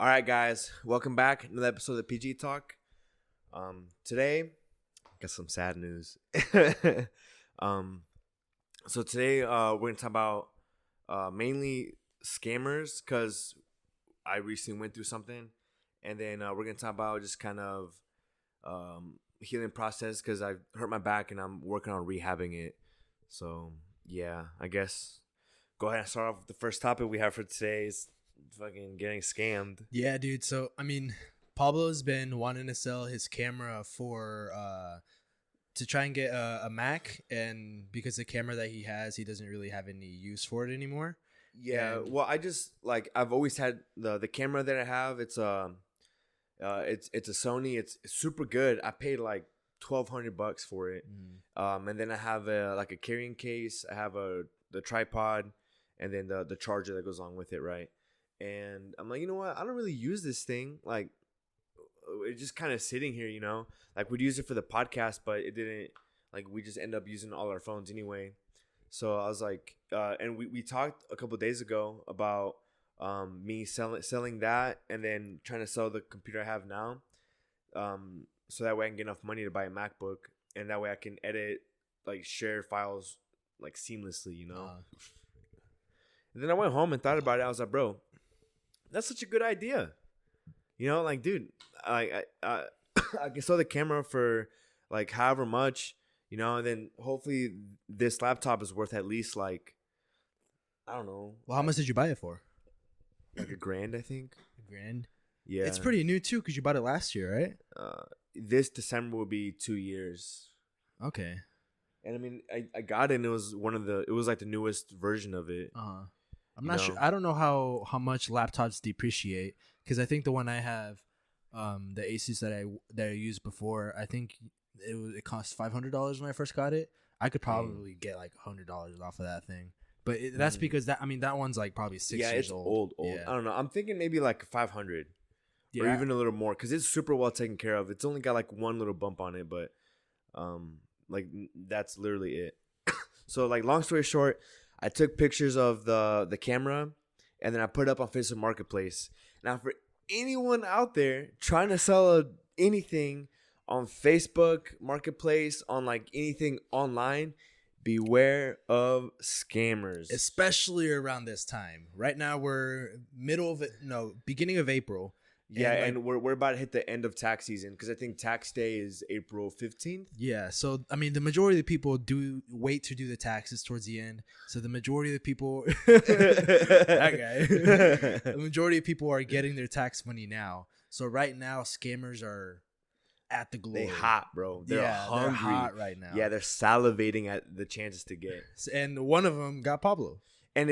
All right, guys, welcome back. Another episode of PG Talk. Today, got some sad news. So today, we're gonna talk about mainly scammers because I recently went through something, and then we're gonna talk about just kind of healing process because I hurt my back and I'm working on rehabbing it. So yeah, I guess go ahead and start off with the first topic we have for today is fucking getting scammed. Yeah, dude. So, Pablo's been wanting to sell his camera to try and get a Mac, and because the camera that he has, he doesn't really have any use for it anymore. Yeah, And well, I just I've always had the camera that I have. It's a Sony. It's super good. I paid like $1,200 for it. And then I have a carrying case. I have the tripod, and then the charger that goes along with it, right? And I'm like, you know what? I don't really use this thing. Like, it's just kind of sitting here, you know. Like we'd use it for the podcast, but it didn't. Like we just end up using all our phones anyway. So I was like, and we talked a couple of days ago about me selling that and then trying to sell the computer I have now, so that way I can get enough money to buy a MacBook, and that way I can edit, like share files like seamlessly, you know. And then I went home and thought about it. I was like, bro, that's such a good idea. You know, like, dude, I can sell the camera for like however much, you know, and then hopefully this laptop is worth at least like, I don't know. well, how much did you buy it for? Like $1,000, I think. $1,000. Yeah. It's pretty new too, because you bought it last year, right? This December will be 2 years. Okay. And I mean, I got it, and it was like the newest version of it. I'm not sure. I don't know how much laptops depreciate, because I think the one I have, the Asus that I used before, I think it cost $500 when I first got it. I could probably get like $100 off of that thing, but that's because that one's like probably 6 years old. Yeah. I don't know. I'm thinking maybe like 500, or even a little more, because it's super well taken care of. It's only got like one little bump on it, but like that's literally it. So like, long story short, I took pictures of the camera, and then I put it up on Facebook Marketplace. Now, for anyone out there trying to sell anything on Facebook Marketplace, on like anything online, beware of scammers. Especially around this time. Right now we're beginning of April. Yeah, and we're about to hit the end of tax season, because I think tax day is April 15th. Yeah, so I mean, the majority of the people do wait to do the taxes towards the end. So the majority of the people, that guy, the majority of people are getting their tax money now. So right now, scammers are at the glory. They hot, bro. They're hungry. They're hot right now. Yeah, they're salivating at the chances to get. And one of them got Pablo. And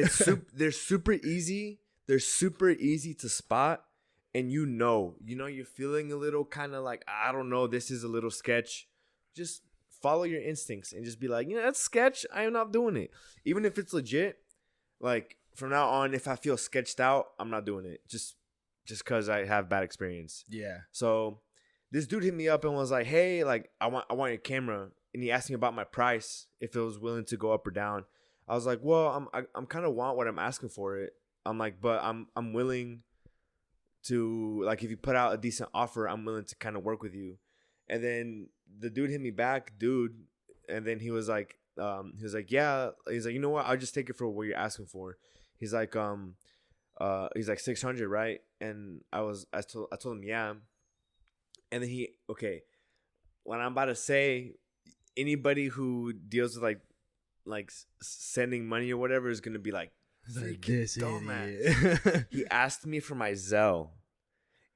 they're super easy. They're super easy to spot. And you're feeling a little kind of like, I don't know, this is a little sketch. Just follow your instincts and just be like, that's sketch. I am not doing it. Even if it's legit, like from now on, if I feel sketched out, I'm not doing it. Just because I have bad experience. Yeah. So this dude hit me up and was like, hey, like I want your camera. And he asked me about my price, if it was willing to go up or down. I was like, well, I'm kind of want what I'm asking for it. I'm like, but I'm willing to, like, if you put out a decent offer, I'm willing to kind of work with you. And then the dude hit me back, and then he was like, yeah, he's like, you know what, I'll just take it for what you're asking for. He's like 600, right? And I told him, yeah. And then when I'm about to say, anybody who deals with like sending money or whatever is gonna be like this dumbass. He asked me for my Zelle,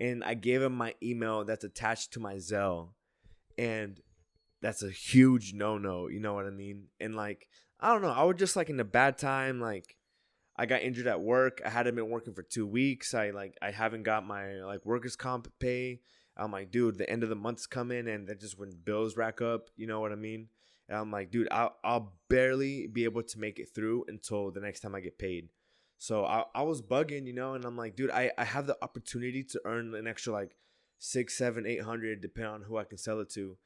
and I gave him my email that's attached to my Zelle, and that's a huge no. You know what I mean? And like, I don't know, I was just like in a bad time. Like, I got injured at work. I hadn't been working for 2 weeks. I haven't got my like workers' comp pay. I'm like, dude, the end of the month's coming, and that's just when bills rack up. You know what I mean? And I'm like, dude, I'll barely be able to make it through until the next time I get paid. So I was bugging, and I'm like, dude, I have the opportunity to earn an extra like 600, 700, 800, depending on who I can sell it to,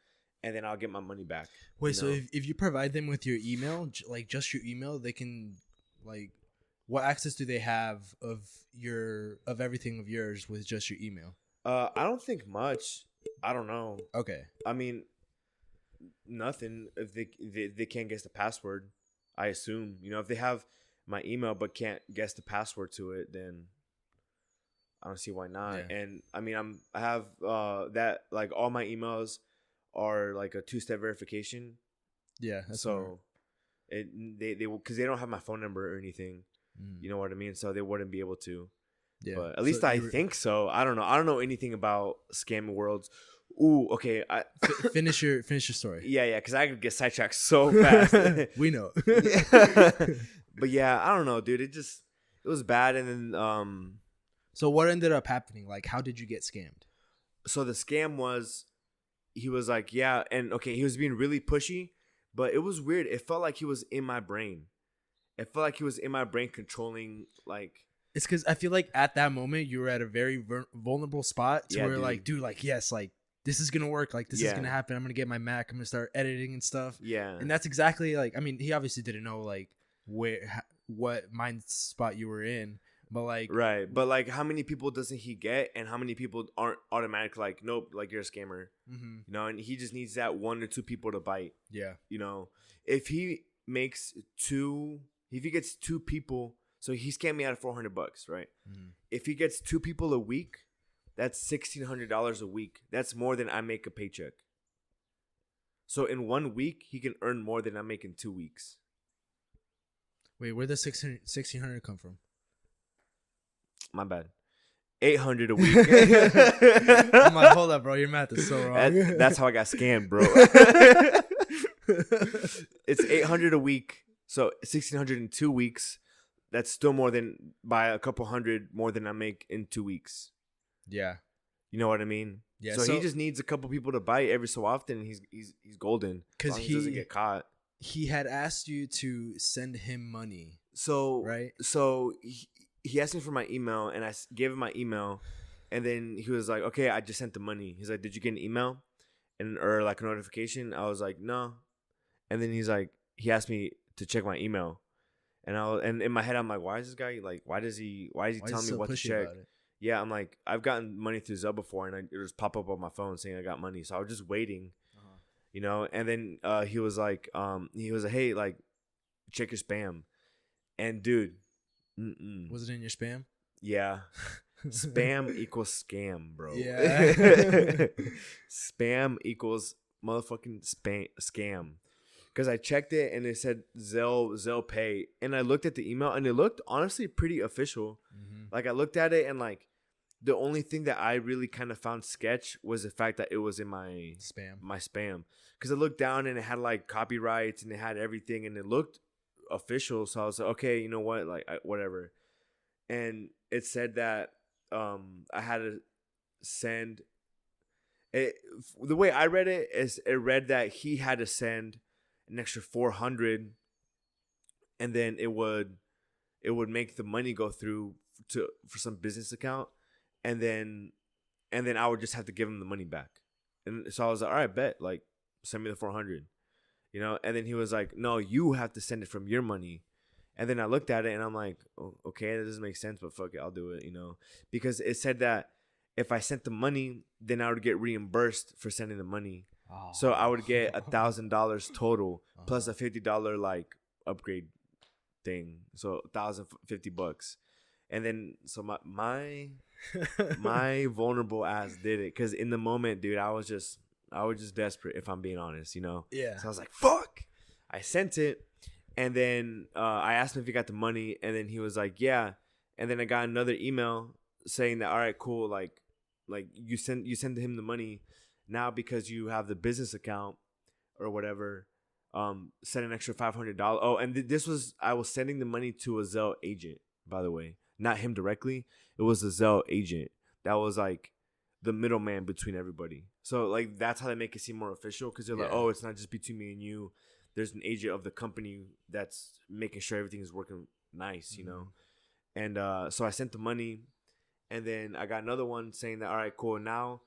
and then I'll get my money back. Wait, so if you provide them with your email, like just your email, they can like what access do they have of everything of yours with just your email? I don't think much. I don't know. Okay. I mean, nothing. If they can't guess the password, I assume. If they have my email but can't guess the password to it, then I don't see why not. Yeah. And I mean, I have that, like, all my emails are like a 2-step verification. Yeah. So they because they don't have my phone number or anything. You know what I mean? So they wouldn't be able to. Yeah. But at least I think so. I don't know. I don't know anything about scamming worlds. Ooh, okay. Finish your story. Yeah, because I could get sidetracked so fast. We know. But yeah, I don't know, dude. It was bad, and then So what ended up happening? Like, how did you get scammed? So the scam was, he was like, yeah, and okay, he was being really pushy, but it was weird. It felt like he was in my brain. It felt like he was in my brain controlling, like. It's because I feel like at that moment you were at a very vulnerable spot to where, like, dude, like, yes, like, this is gonna work. Like, this is gonna happen. I'm gonna get my Mac. I'm gonna start editing and stuff. Yeah. And that's exactly, like, I mean, he obviously didn't know, like, what mind spot you were in, but like. Right, but like, how many people doesn't he get, and how many people aren't automatically like, nope, like, you're a scammer. Mm-hmm. And he just needs that 1 or 2 people to bite. Yeah. If he gets 2 people. So he scammed me out of $400, right? Mm-hmm. If he gets 2 people a week, that's $1,600 a week. That's more than I make a paycheck. So in 1 week, he can earn more than I make in 2 weeks. Wait, where'd the $1,600 come from? My bad. $800 a week. I'm like, hold up, bro. Your math is so wrong. That's how I got scammed, bro. It's $800 a week. So $1,600 in 2 weeks. That's still more than, by a couple hundred more than I make in 2 weeks. Yeah. You know what I mean? Yeah. So he just needs a couple people to bite every so often. And he's golden. Because he doesn't get caught. He had asked you to send him money. So right. So he asked me for my email, and I gave him my email, and then he was like, "Okay, I just sent the money." He's like, "Did you get an email, or like a notification?" I was like, "No," and then he's like, he asked me to check my email. And in my head, I'm like, why is this guy, like, why is he telling me what to check? Yeah, I'm like, I've gotten money through Zelle before, and it just pop up on my phone saying I got money. So I was just waiting, and then he was like, hey, like, check your spam. And dude, was it in your spam? Yeah. Spam equals scam, bro. Yeah. Spam equals motherfucking scam. Because I checked it and it said Zelle Pay, and I looked at the email and it looked honestly pretty official. Mm-hmm. Like, I looked at it, and like, the only thing that I really kind of found sketch was the fact that it was in my spam. Because I looked down and it had like copyrights and it had everything and it looked official. So I was like, okay, you know what, like, whatever. And it said that I had to send it. The way I read it is, it read that he had to send an extra $400, and then it would make the money go through for some business account, and then I would just have to give him the money back. And so I was like, all right, bet, like, send me the $400, and then he was like, no, you have to send it from your money. And then I looked at it and I'm like, oh, okay, that doesn't make sense, but fuck it, I'll do it, because it said that if I sent the money, then I would get reimbursed for sending the money. Oh. So I would get $1,000 total plus a $50 like upgrade thing. So $1,050. And then so my vulnerable ass did it, because in the moment, dude, I was just desperate, if I'm being honest, Yeah. So I was like, fuck. I sent it, and then I asked him if he got the money, and then he was like, yeah. And then I got another email saying that, all right, cool, like you send him the money. Now, because you have the business account or whatever, send an extra $500. Oh, and I was sending the money to a Zelle agent, by the way, not him directly. It was a Zelle agent that was like the middleman between everybody. So like, that's how they make it seem more official, because they're like, oh, it's not just between me and you. There's an agent of the company that's making sure everything is working nice, And so I sent the money, and then I got another one saying that, all right, cool, now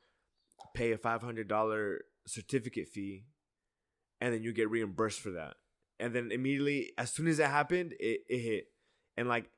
pay a $500 certificate fee, and then you get reimbursed for that. And then immediately, as soon as that happened, it hit. And like,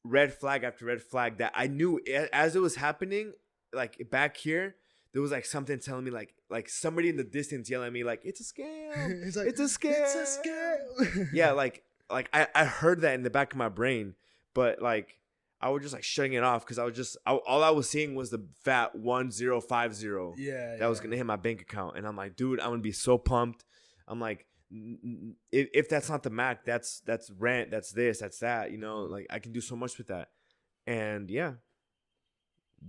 red flag after red flag that I knew as it was happening, like back here, there was like something telling me like somebody in the distance yelling at me like it's a scam. It's like it's a scam. It's a scam. Yeah, like I heard that in the back of my brain, but like I was just like shutting it off because all I was seeing was the fat 1050. Yeah, that was gonna hit my bank account, and I'm like, dude, I'm gonna be so pumped. I'm like, if that's not the Mac, that's rent, that's this, that's that. You know, like I can do so much with that, and yeah,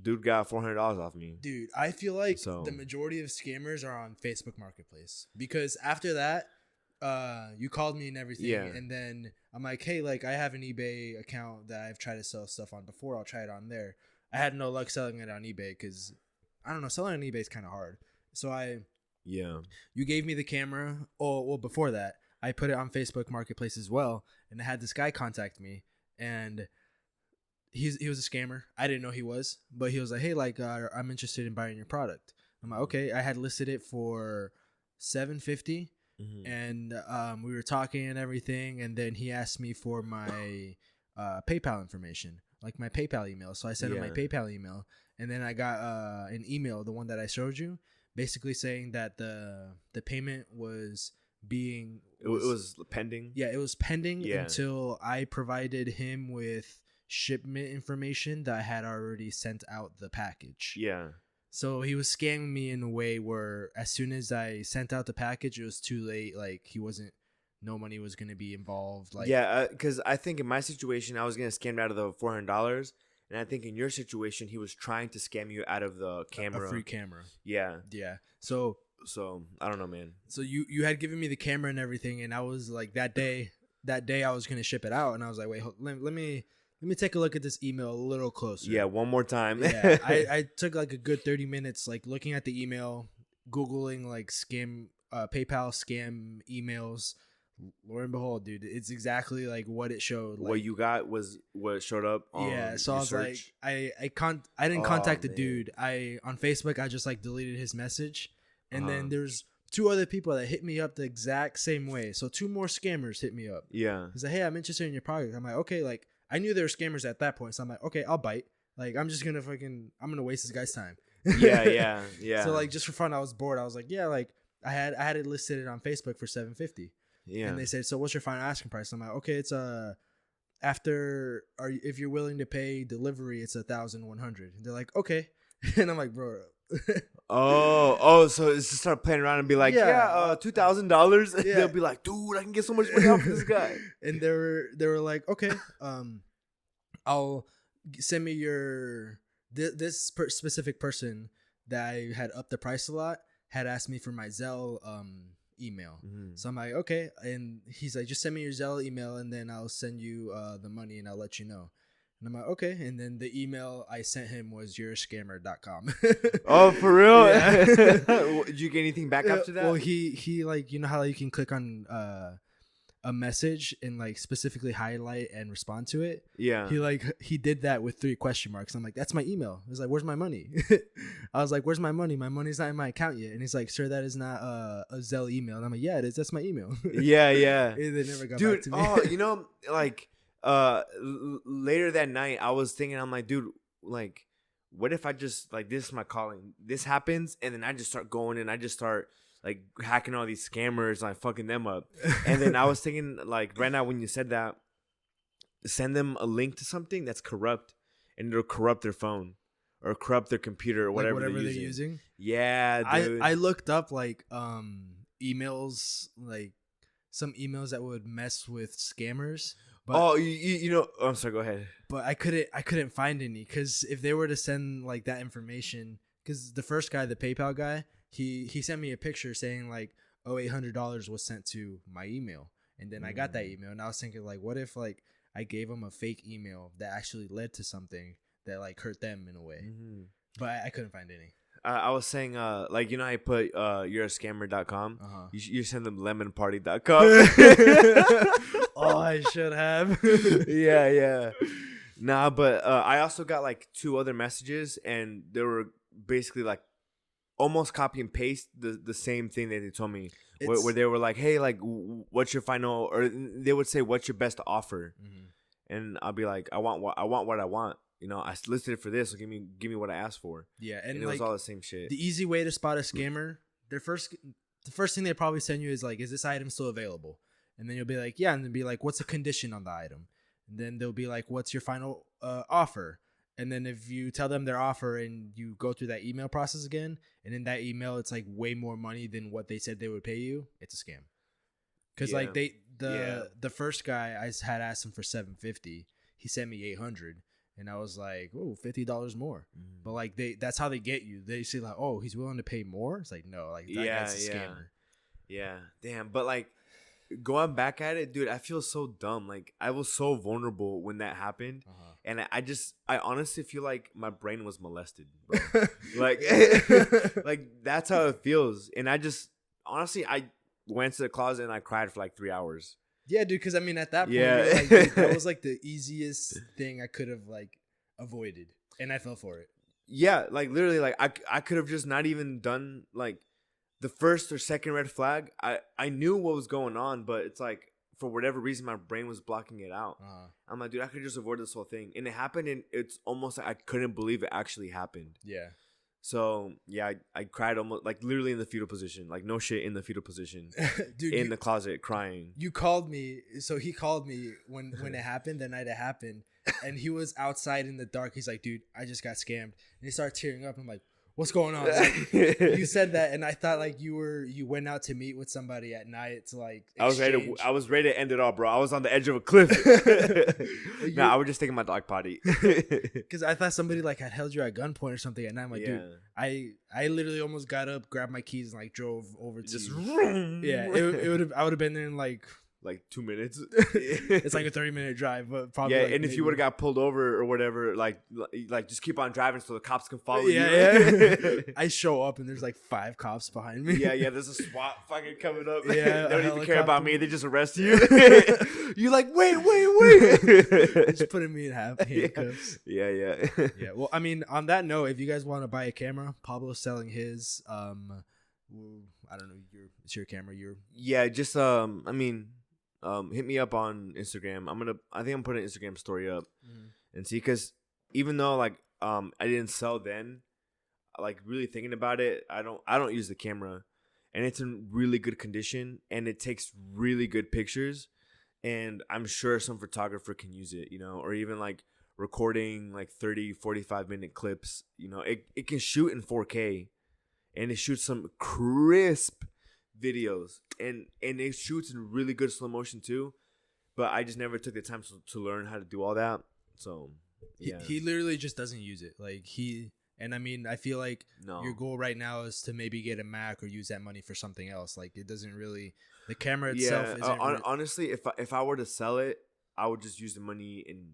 dude got $400 off me. Dude, I feel like the majority of scammers are on Facebook Marketplace because after that, you called me and everything, and then I'm like, hey, like I have an eBay account that I've tried to sell stuff on before. I'll try it on there. I had no luck selling it on eBay because I don't know, selling on eBay is kind of hard. So you gave me the camera. Oh, well, before that, I put it on Facebook Marketplace as well, and I had this guy contact me, and he was a scammer. I didn't know he was, but he was like, hey, like I'm interested in buying your product. I'm like, okay. I had listed it for $750. And we were talking and everything, and then he asked me for my PayPal information, like my PayPal email. So I sent him my PayPal email, and then I got an email, the one that I showed you, basically saying that the payment was being it was pending. Yeah, it was pending until I provided him with shipment information that I had already sent out the package. Yeah. So he was scamming me in a way where as soon as I sent out the package, it was too late. Like no money was going to be involved. Like, yeah, because I think in my situation, I was going to scam out of the $400. And I think in your situation, he was trying to scam you out of the camera. A free camera. Yeah. Yeah. So I don't know, man. So you had given me the camera and everything. And I was like, that day I was going to ship it out. And I was like, wait, let me take a look at this email a little closer. Yeah, one more time. Yeah, I took like a good 30 minutes, like looking at the email, Googling like scam, PayPal scam emails. Lo and behold, dude, it's exactly like what it showed. Like, what you got was what showed up on yeah, so I was search. like, I didn't contact the dude. On Facebook, I just like deleted his message. And then there's 2 other people that hit me up the exact same way. So 2 more scammers hit me up. Yeah. He's like, hey, I'm interested in your product. I'm like, okay, like, I knew there were scammers at that point, so I'm like, okay, I'll bite. Like, I'm gonna waste this guy's time. Yeah. So like, just for fun, I was bored. I was like, yeah, like I had it listed on Facebook for $750. Yeah. And they said, so what's your final asking price? I'm like, okay, it's if you're willing to pay delivery, it's $1,100. And they're like, okay. And I'm like, bro. So it's just start playing around and be like, $2,000. They'll be like, dude, I can get so much money off of this guy. And they were like, okay, I'll send me your this specific person that I had upped the price a lot had asked me for my Zelle email. So I'm like, okay, and he's like, just send me your Zelle email and then I'll send you the money and I'll let you know. And I'm like, okay. And then the email I sent him was yourscammer.com. Oh, for real? Yeah. Did you get anything back after that? Well, he like, you know how you can click on a message and like specifically highlight and respond to it? Yeah. He did that with 3 question marks. I'm like, that's my email. He's like, where's my money? I was like, where's my money? My money's not in my account yet. And he's like, sir, that is not a Zelle email. And I'm like, yeah, it is. That's my email. Yeah. They never got back to me. Oh, you know, like later that night I was thinking, I'm like, dude, like what if I just like, this is my calling, this happens, and then I just start going and I just start like hacking all these scammers, like fucking them up. And then I was thinking, like, right now when you said that, send them a link to something that's corrupt and it'll corrupt their phone or corrupt their computer or whatever, they're using. Yeah, dude. I looked up like emails, like some emails that would mess with scammers. But, you know, I'm sorry, go ahead. But I couldn't find any, because if they were to send like that information, because the first guy, the PayPal guy, he sent me a picture saying like, oh, $800 was sent to my email, and then I got that email, and I was thinking like, what if like I gave him a fake email that actually led to something that like hurt them in a way? But I couldn't find any. I was saying, like, you know, I put you're a scammer.com. You send them lemonparty.com. Oh, I should have. Yeah. Nah, but I also got like 2 other messages, and they were basically like almost copy and paste the same thing that they told me, where they were like, hey, like, what's your final, or they would say, what's your best offer? and I'll be like, I want what I want. You know, I listed it for this, so give me what I asked for. Yeah, and it was all the same shit. The easy way to spot a scammer, the first thing they probably send you is like, is this item still available? And then you'll be like, yeah, and then be like, what's the condition on the item? And then they'll be like, what's your final offer? And then if you tell them their offer and you go through that email process again, and in that email it's like way more money than what they said they would pay you, it's a scam. Because like the first guy I had asked him for $750, he sent me $800, and I was like, oh, $50 more. But like that's how they get you. They say like, oh, he's willing to pay more. It's like, no, like that guy's a scammer. Yeah, damn. But like going back at it, dude, I feel so dumb. Like I was so vulnerable when that happened. And I honestly feel like my brain was molested, bro. like that's how it feels. And I went to the closet and I cried for like 3 hours. Yeah, dude, because I mean, at that point, like, dude, that was like the easiest thing I could have like avoided, and I fell for it. Yeah, like literally, like I could have just not even done like the first or second red flag. I knew what was going on, but it's like for whatever reason my brain was blocking it out. I'm like, dude, I could just avoid this whole thing, and it happened, and it's almost like I couldn't believe it actually happened. Yeah. So yeah, I cried almost like literally in the fetal position, like no shit, in the fetal position, dude, in the closet crying. You called me, so he called me when it happened, the night it happened, and he was outside in the dark. He's like, dude, I just got scammed, and he started tearing up. I'm like, what's going on? Like, you said that, and I thought like you went out to meet with somebody at night to like exchange. I was ready to end it all, bro. I was on the edge of a cliff. Nah, I was just taking my dog potty. Because I thought somebody like had held you at gunpoint or something, and I'm like, dude, I literally almost got up, grabbed my keys, and like drove over to just you. Yeah, I would have been there in like 2 minutes. It's like a 30-minute drive, but probably like and if you would have got pulled over or whatever, like just keep on driving so the cops can follow you. Yeah. I show up and there's like 5 cops behind me. Yeah, there's a SWAT fucking coming up. Yeah, they don't even care about me. They just arrest you. You're like, wait. Just putting me in handcuffs. Yeah. Well, I mean, on that note, if you guys want to buy a camera, Pablo's selling his. I don't know. It's your camera. Just hit me up on Instagram. I think I'm putting an Instagram story up and see, because even though like I didn't sell then, like really thinking about it, I don't use the camera, and it's in really good condition and it takes really good pictures, and I'm sure some photographer can use it, you know, or even like recording like 30-45 minute clips, you know, it can shoot in 4K, and it shoots some crisp videos, and it shoots in really good slow motion too, but I just never took the time to learn how to do all that. So yeah, he literally just doesn't use it. Like and I mean, I feel like your goal right now is to maybe get a Mac or use that money for something else. Like it doesn't really, the camera itself isn't honestly, if I were to sell it, I would just use the money and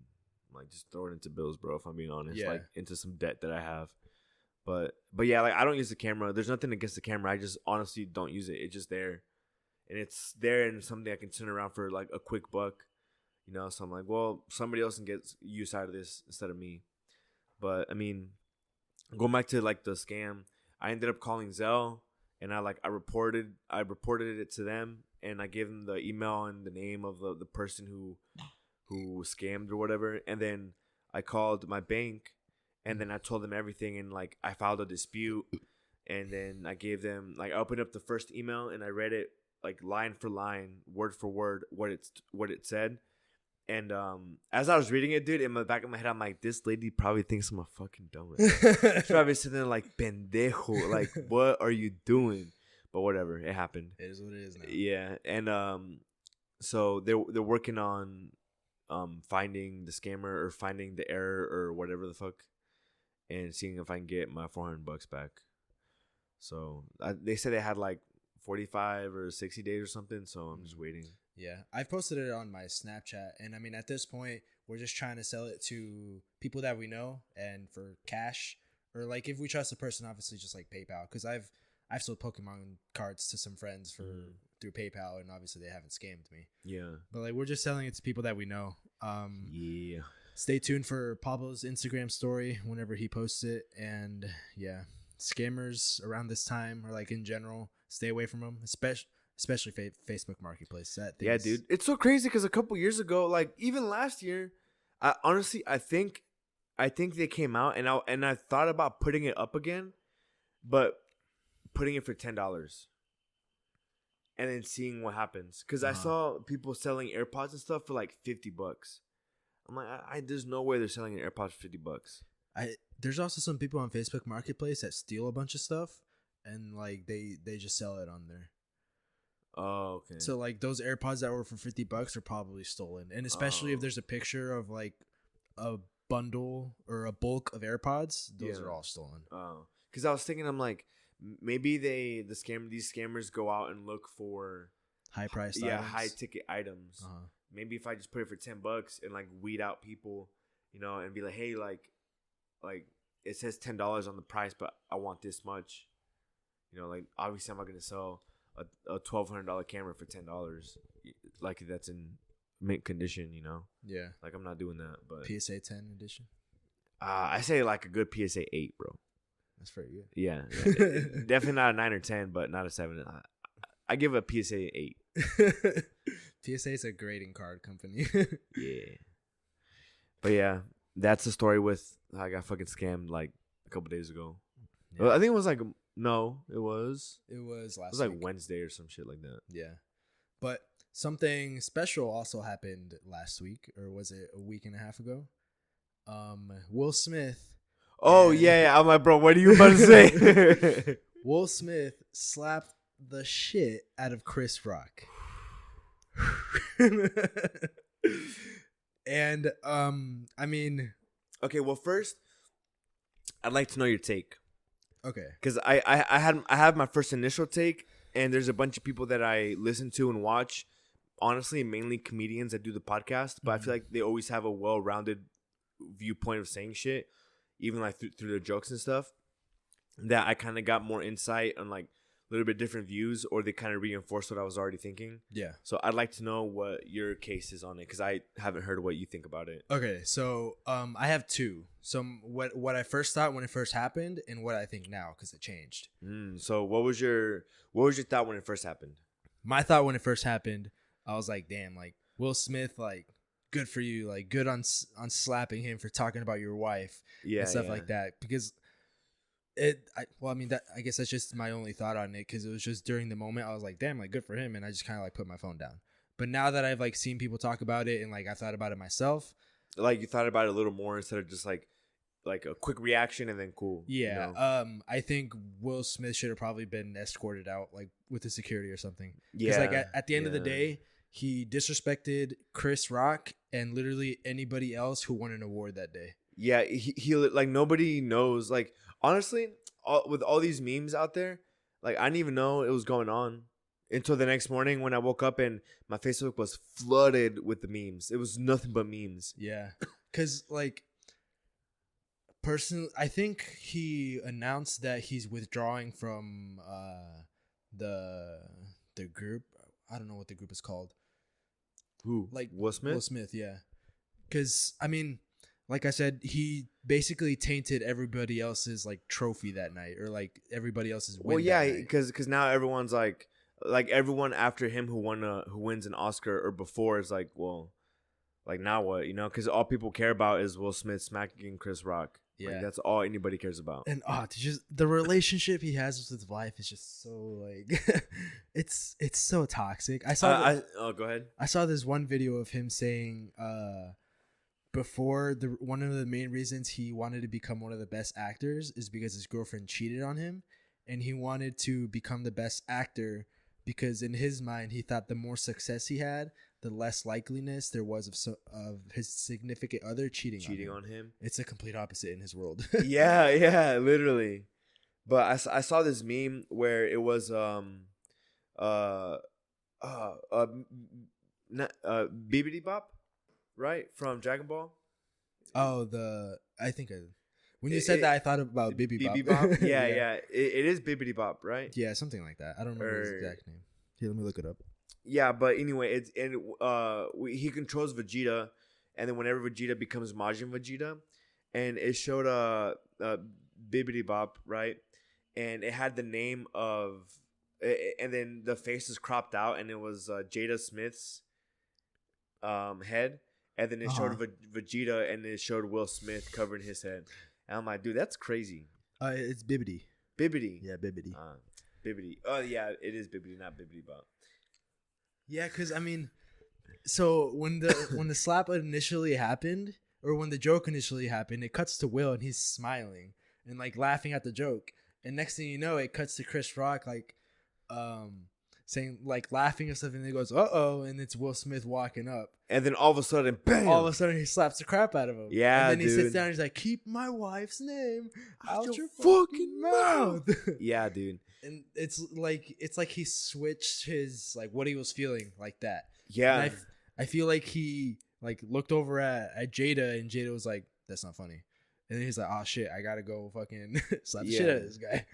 like just throw it into bills, bro, if I'm being honest. Like into some debt that I have. But yeah, like I don't use the camera. There's nothing against the camera. I just honestly don't use it. It's just there. And it's there and something I can turn around for like a quick buck. You know, so I'm like, well, somebody else can get use out of this instead of me. But I mean, going back to like the scam, I ended up calling Zelle, and I reported it to them, and I gave them the email and the name of the person who was scammed or whatever. And then I called my bank, and then I told them everything, and like I filed a dispute, and then I gave them, like, I opened up the first email and I read it like line for line, word for word, what it said. And as I was reading it, dude, in the back of my head, I'm like, this lady probably thinks I'm a fucking dumbass. She's probably sitting there like, pendejo, like, what are you doing? But whatever, it happened. It is what it is now. Yeah, and so they're working on finding the scammer or finding the error or whatever the fuck, and seeing if I can get my $400 back. So they said they had like 45 or 60 days or something, so I'm just waiting. Yeah, I've posted it on my Snapchat, and I mean, at this point, we're just trying to sell it to people that we know and for cash, or like if we trust the person, obviously just like PayPal, because I've sold Pokemon cards to some friends through PayPal, and obviously they haven't scammed me. Yeah, but like we're just selling it to people that we know. Yeah. Stay tuned for Pablo's Instagram story whenever he posts it, and yeah, scammers around this time, or like in general, stay away from them, especially Facebook Marketplace. Yeah, dude, it's so crazy because a couple years ago, like even last year, Honestly, I think they came out, and I thought about putting it up again, but putting it for $10 and then seeing what happens. Because I saw people selling AirPods and stuff for like $50. I'm like, there's no way they're selling an AirPods for $50. There's also some people on Facebook Marketplace that steal a bunch of stuff, and like they just sell it on there. Oh, okay. So like those AirPods that were for $50 are probably stolen, and especially if there's a picture of like a bundle or a bulk of AirPods, those are all stolen. Oh, because I was thinking, I'm like, maybe these scammers go out and look for high priced items. high ticket items. Maybe if I just put it for $10 and like weed out people, and be like, hey, like it says $10 on the price, but I want this much. Like obviously I'm not gonna sell a $1,200 camera for $10, like that's in mint condition. Yeah, like I'm not doing that. But PSA 10 edition. I say like a good PSA 8, bro. That's pretty good. Yeah. Definitely not a 9 or 10, but not a 7. I give a PSA 8. PSA is a grading card company. Yeah. But yeah, that's the story with I got fucking scammed like a couple days ago. Yeah. Well, I think it was like it was last it was like week. Wednesday or some shit like that. Yeah. But something special also happened last week, or was it a week and a half ago? Will Smith. Oh yeah, I'm like, bro, what are you about to say? Will Smith slapped the shit out of Chris Rock. And I mean, okay, well first I'd like to know your take. Okay. Because I have my first initial take, and there's a bunch of people that I listen to and watch, honestly, mainly comedians that do the podcast, but I feel like they always have a well-rounded viewpoint of saying shit, even like through their jokes and stuff, that I kind of got more insight on like a little bit different views, or they kind of reinforced what I was already thinking. Yeah. So I'd like to know what your case is on it, because I haven't heard what you think about it. Okay, so I have two. So what I first thought when it first happened, and what I think now, because it changed. So what was your thought when it first happened? My thought when it first happened, I was like, damn, like Will Smith, like good for you, like good on slapping him for talking about your wife, and stuff like that, because. I guess that's just my only thought on it, because it was just during the moment I was like, damn, like good for him, and I just kind of like put my phone down. But now that I've like seen people talk about it, and like I thought about it myself, like you thought about it a little more instead of just like a quick reaction and then cool. Yeah. I think Will Smith should have probably been escorted out like with the security or something. Yeah. Because like at the end of the day, he disrespected Chris Rock and literally anybody else who won an award that day. Yeah, he like nobody knows. Like honestly, with all these memes out there, like I didn't even know it was going on until the next morning when I woke up and my Facebook was flooded with the memes. It was nothing but memes. Yeah, because like personally, I think he announced that he's withdrawing from the group. I don't know what the group is called. Who? Like Will Smith? Will Smith, yeah. Because I mean. Like I said, he basically tainted everybody else's like trophy that night, or like everybody else's win. Well, yeah, because now everyone's like everyone after him who wins an Oscar or before is like, well, like now what, Because all people care about is Will Smith smacking Chris Rock. Yeah, like, that's all anybody cares about. And just the relationship he has with his wife is just so like, it's so toxic. I saw. Go ahead. I saw this one video of him saying, before one of the main reasons he wanted to become one of the best actors is because his girlfriend cheated on him, and he wanted to become the best actor because in his mind he thought the more success he had, the less likeliness there was of his significant other cheating on him. It's a complete opposite in his world. yeah, literally. But I saw this meme where it was Bibbidi Bop. Right? From Dragon Ball? Oh, when you said that, I thought about Bibbidi Bop. Yeah. It is Bibbidi Bop, right? Yeah, something like that. I don't remember his exact name. Here, let me look it up. Yeah, but anyway, he controls Vegeta, and then whenever Vegeta becomes Majin Vegeta, and it showed Bibbidi Bop, right? And it had the name of, and then the face is cropped out, and it was Jada Smith's head. and then it showed Vegeta, and it showed Will Smith covering his head. And I'm like, dude, that's crazy. It's Bibbidi. Bibbidi. Yeah, Bibbidi. Bibbidi. Oh yeah, it is Bibbidi, not Bibbidi Bob. Yeah, because I mean, so when the slap initially happened, or when the joke initially happened, it cuts to Will and he's smiling and like laughing at the joke, and next thing you know, it cuts to Chris Rock like, saying like laughing and stuff, and then he goes, "Uh-oh," and it's Will Smith walking up, and then all of a sudden, bam! All of a sudden, he slaps the crap out of him. Yeah, and then dude. he sits down and he's like, "Keep my wife's name out your fucking mouth." Yeah, dude. And it's like he switched his like what he was feeling like that. Yeah, and I feel like he like looked over at Jada, and Jada was like, "That's not funny," and then he's like, "Oh shit, I gotta go fucking slap the shit out of this guy."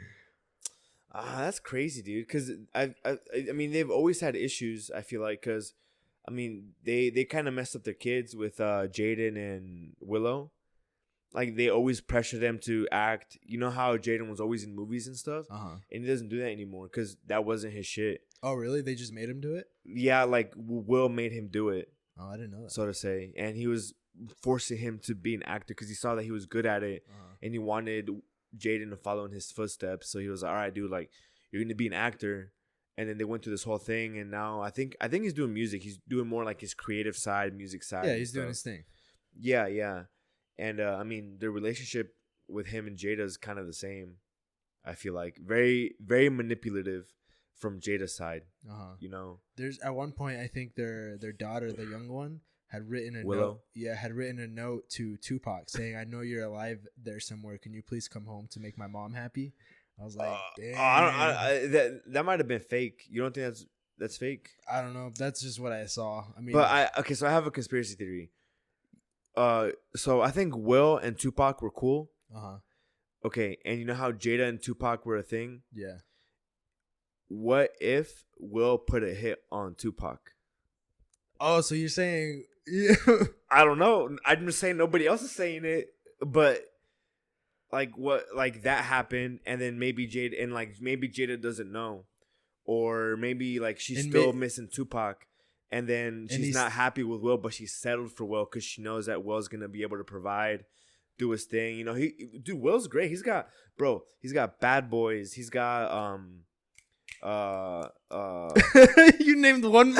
That's crazy, dude. Because I mean, they've always had issues. I feel like because, I mean, they kind of messed up their kids with Jaden and Willow. Like they always pressure them to act. You know how Jaden was always in movies and stuff, and he doesn't do that anymore because that wasn't his shit. Oh, really? They just made him do it? Yeah, like Will made him do it. Oh, I didn't know that. So to say, and he was forcing him to be an actor because he saw that he was good at it, and he wanted Jaden to follow in his footsteps. So he was like, all right, dude, like you're gonna be an actor. And then they went through this whole thing, and now I think he's doing music. He's doing more like his creative side, music side. Yeah, he's doing his thing. Yeah. And I mean, the relationship with him and Jada is kind of the same. I feel like very, very manipulative from Jada's side. You know, there's at one point I think their daughter, the young one, had written a Willow. note. Yeah, had written a note to Tupac saying, "I know you're alive there somewhere. Can you please come home to make my mom happy?" I was like, damn. That might have been fake. You don't think that's fake? I don't know. That's just what I saw. I mean, but so I have a conspiracy theory. So I think Will and Tupac were cool. Okay, and you know how Jada and Tupac were a thing? Yeah. What if Will put a hit on Tupac? Oh, so you're saying? I don't know. I'm just saying nobody else is saying it, but. Like what? Like that happened, and then maybe Jada doesn't know, or maybe like she's still missing Tupac, and then she's not happy with Will, but she's settled for Will because she knows that Will's gonna be able to provide, do his thing. You know, Will's great. He's got Bad Boys. He's got You named one,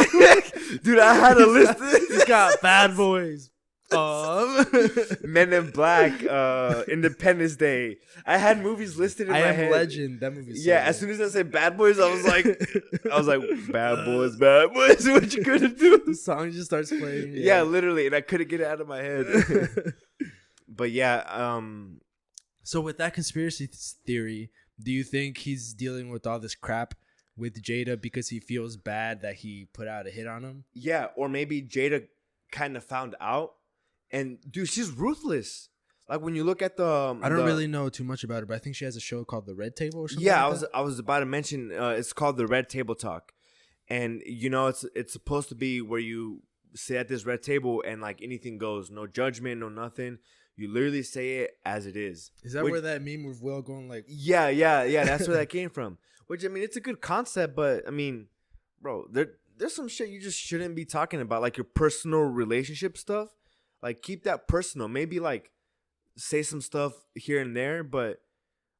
dude. I had a list. He's got Bad Boys. Men in Black, Independence Day. I had movies listed in my head. I Am Legend. That movie. Yeah, as soon as I said Bad Boys, I was like, Bad Boys. What you gonna do? The song just starts playing. Yeah, literally, and I couldn't get it out of my head. But yeah, so with that conspiracy theory, do you think he's dealing with all this crap with Jada because he feels bad that he put out a hit on him? Yeah, or maybe Jada kind of found out. And dude, she's ruthless. Like when you look at the, I don't really know too much about her, but I think she has a show called The Red Table or something. Yeah, like I was about to mention. It's called The Red Table Talk, and you know it's supposed to be where you sit at this red table and like anything goes, no judgment, no nothing. You literally say it as it is. Is that where that meme with Will going like? Yeah. That's where that came from. Which I mean, it's a good concept, but I mean, bro, there's some shit you just shouldn't be talking about, like your personal relationship stuff. Like, keep that personal. Maybe, like, say some stuff here and there, but,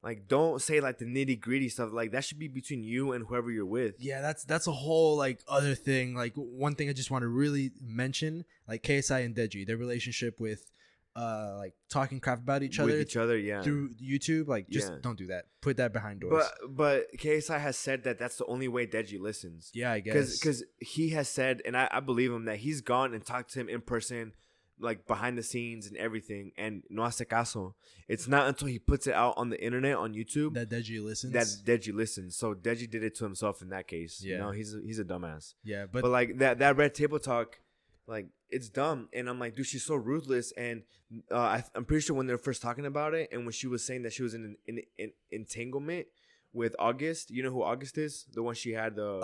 like, don't say, like, the nitty-gritty stuff. Like, that should be between you and whoever you're with. Yeah, that's a whole, like, other thing. Like, one thing I just want to really mention, like, KSI and Deji, their relationship with, like, talking crap about each other. With each other, yeah. Through YouTube. Like, just don't do that. Put that behind doors. But KSI has said that that's the only way Deji listens. Yeah, I guess. Because he has said, and I believe him, that he's gone and talked to him in person, like behind the scenes and everything, and no hace caso. It's not until he puts it out on the internet on YouTube that Deji listens. So Deji did it to himself in that case. Yeah, you know, he's a dumbass. Yeah, but like that Red Table Talk, like it's dumb. And I'm like, dude, she's so ruthless. And I'm pretty sure when they were first talking about it, and when she was saying that she was in an entanglement with August, you know who August is? The one she had the.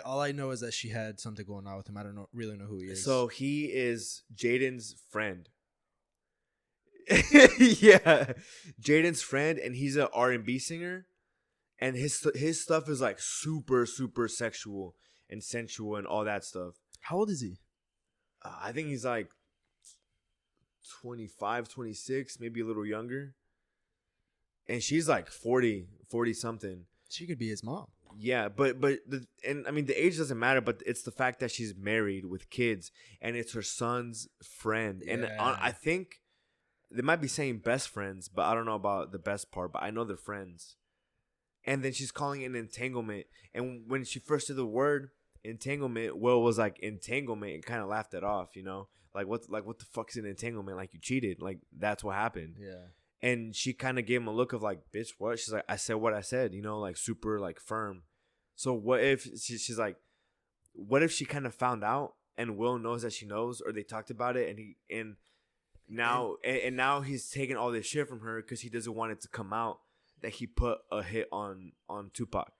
All I know is that she had something going on with him. I don't really know who he is. So he is Jaden's friend. Yeah, Jaden's friend, and he's an R&B singer, and his stuff is like super sexual and sensual and all that stuff. How old is he? I think he's like 25, 26, maybe a little younger. And she's like 40 something. She could be his mom. Yeah, but the age doesn't matter, but it's the fact that she's married with kids and it's her son's friend. Yeah. And I think they might be saying best friends, but I don't know about the best part, but I know they're friends. And then she's calling it an entanglement. And when she first said the word entanglement, Will was like, entanglement, and kind of laughed it off, you know? Like what the fuck's an entanglement? Like, you cheated. Like, that's what happened. Yeah. And she kind of gave him a look of like, bitch, what? She's like, I said what I said, you know, like super like firm. So what if she's like, what if she kind of found out and Will knows that she knows, or they talked about it and now he's taking all this shit from her because he doesn't want it to come out that he put a hit on Tupac.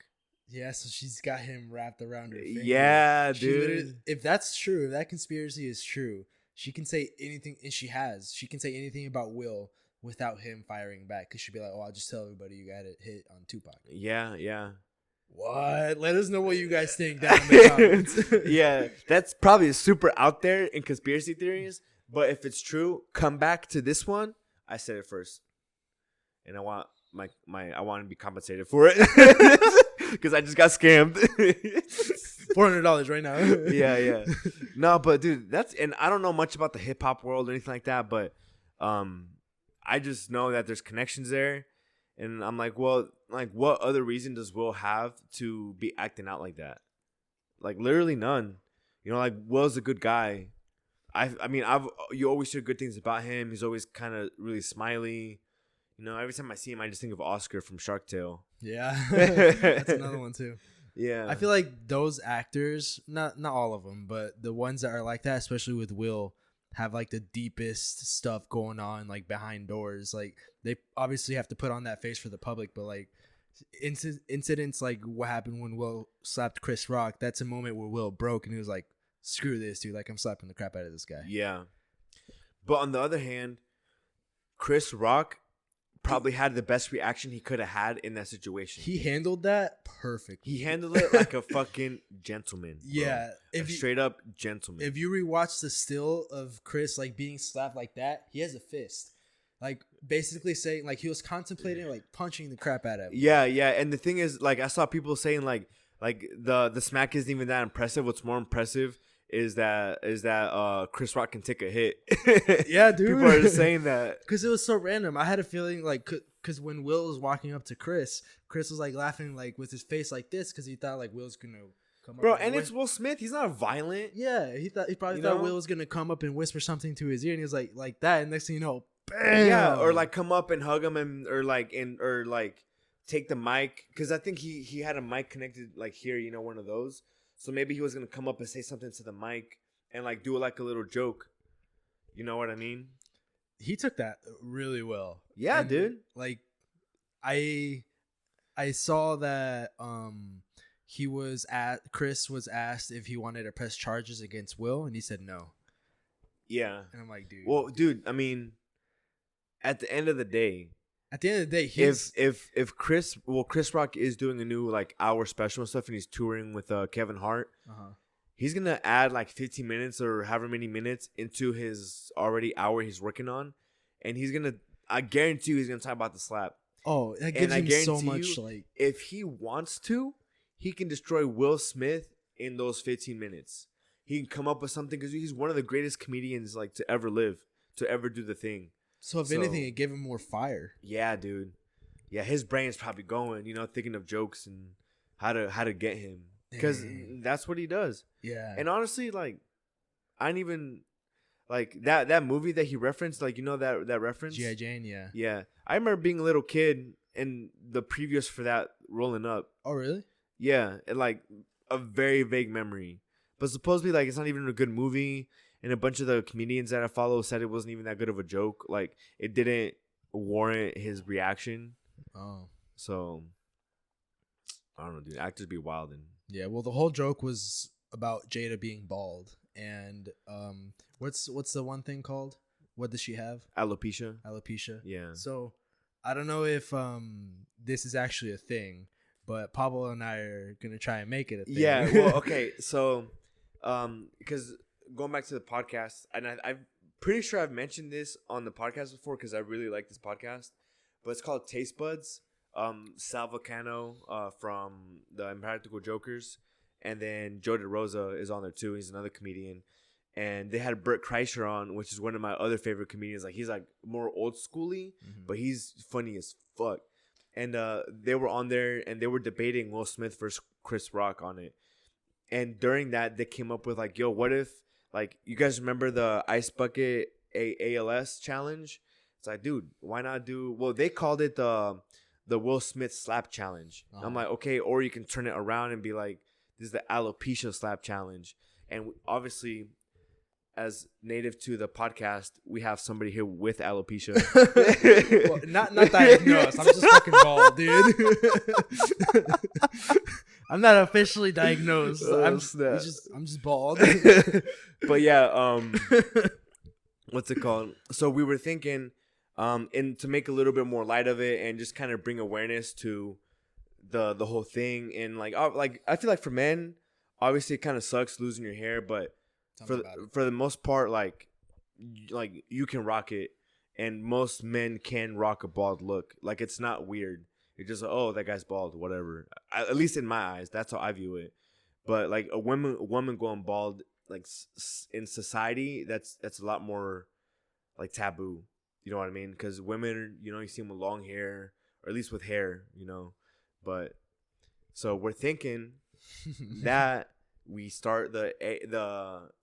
Yeah, so she's got him wrapped around her finger. Yeah, dude. If that's true, if that conspiracy is true, she can say anything, and she can say anything about Will without him firing back, because she'd be like, oh, I'll just tell everybody you got a hit on Tupac. Yeah. What? Let us know what you guys think down in the comments. Yeah, that's probably super out there in conspiracy theories, but if it's true, come back to this one. I said it first, and I want I want to be compensated for it because I just got scammed. $400 right now. Yeah. No, but dude, and I don't know much about the hip hop world or anything like that, but I just know that there's connections there, and I'm like, well, like, what other reason does Will have to be acting out like that? Like, literally none. You know, like, Will's a good guy. You always hear good things about him. He's always kind of really smiley. You know, every time I see him, I just think of Oscar from Shark Tale. Yeah, that's another one too. Yeah, I feel like those actors, not all of them, but the ones that are like that, especially with Will, have like the deepest stuff going on, like behind doors. Like, they obviously have to put on that face for the public, but like incidents like what happened when Will slapped Chris Rock, that's a moment where Will broke and he was like, screw this, dude. Like, I'm slapping the crap out of this guy. Yeah. But on the other hand, Chris Rock probably had the best reaction he could have had in that situation. He handled that perfectly. He handled it like a fucking gentleman. Yeah. Straight up gentleman. If you rewatch the still of Chris, like, being slapped like that, he has a fist. Like, basically saying, like, he was contemplating, like, punching the crap out of him. Yeah. And the thing is, like, I saw people saying, like the smack isn't even that impressive. What's more impressive is that Chris Rock can take a hit. Yeah, dude. People are just saying that because it was so random. I had a feeling like, because when Will was walking up to Chris was like laughing, like, with his face like this, because he thought like Will's gonna come up. Bro, and it's Will Smith. He's not violent. Yeah, he probably thought Will was gonna come up and whisper something to his ear, and he was like that. And next thing you know, bam! Yeah, or like come up and hug him or take the mic, because I think he had a mic connected like here, you know, one of those. So maybe he was going to come up and say something to the mic and like do like a little joke. You know what I mean? He took that really well. Yeah, dude. Like, I saw that Chris was asked if he wanted to press charges against Will, and he said no. Yeah. And I'm like, dude. Well, dude, I mean, at the end of the day, if Chris Rock is doing a new like hour special and stuff, and he's touring with Kevin Hart, he's gonna add like 15 minutes or however many minutes into his already hour he's working on, and I guarantee you he's gonna talk about the slap. Oh, that gives him so much. Like, if he wants to, he can destroy Will Smith in those 15 minutes. He can come up with something because he's one of the greatest comedians like to ever live, to ever do the thing. So if anything, it gave him more fire. Yeah, dude. Yeah, his brain's probably going, you know, thinking of jokes and how to get him, because that's what he does. Yeah. And honestly, like, I didn't even like that movie that he referenced, like, you know, that reference, G.I. Jane. Yeah. Yeah, I remember being a little kid and the previews for that rolling up. Oh, really? Yeah, and like a very vague memory, but supposedly like it's not even a good movie. And a bunch of the comedians that I follow said it wasn't even that good of a joke. Like, it didn't warrant his reaction. Oh. So, I don't know, dude. Actors be wild. Yeah, well, the whole joke was about Jada being bald. And what's the one thing called? What does she have? Alopecia. Yeah. So, I don't know if this is actually a thing, but Pablo and I are going to try and make it a thing. Yeah, well, okay. So, because... going back to the podcast, and I've pretty sure I've mentioned this on the podcast before because I really like this podcast. But it's called Taste Buds. Sal Vulcano from the Impractical Jokers. And then Joe DeRosa is on there too. He's another comedian. And they had Bert Kreischer on, which is one of my other favorite comedians. Like, he's like more old schooly, but he's funny as fuck. And they were on there and they were debating Will Smith versus Chris Rock on it. And during that, they came up with like, yo, what if, like, you guys remember the Ice Bucket ALS challenge? It's like, dude, why not do, well, they called it the Will Smith slap challenge. Uh-huh. I'm like, okay, or you can turn it around and be like, this is the alopecia slap challenge. And obviously, as native to the podcast, we have somebody here with alopecia. Well, not diagnosed. I'm just fucking bald, dude. I'm not officially diagnosed. I'm just bald. But yeah, what's it called? So we were thinking, and to make a little bit more light of it and just kind of bring awareness to the whole thing. And like I feel like for men, obviously it kind of sucks losing your hair, but for the most part, like you can rock it, and most men can rock a bald look. Like, it's not weird. It's just like, oh, that guy's bald, whatever. At least in my eyes, that's how I view it. But like a woman going bald, like in society, that's a lot more like taboo. You know what I mean? Because women, you see them with long hair, or at least with hair, But so we're thinking that we start the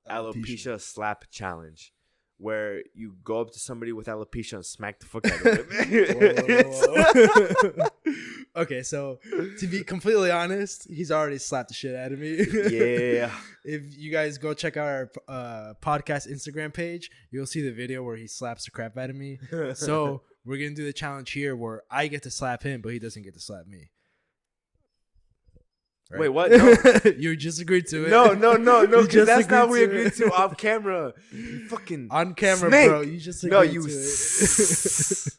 alopecia slap challenge, where you go up to somebody with alopecia and smack the fuck out of them. Okay, so to be completely honest, he's already slapped the shit out of me. Yeah. If you guys go check out our podcast Instagram page, you'll see the video where he slaps the crap out of me. So we're going to do the challenge here where I get to slap him, but he doesn't get to slap me. Right? Wait, what? No. You just agreed to it. No, because that's not what we agreed to off camera. You fucking on camera, snake. Bro. You just agreed to it.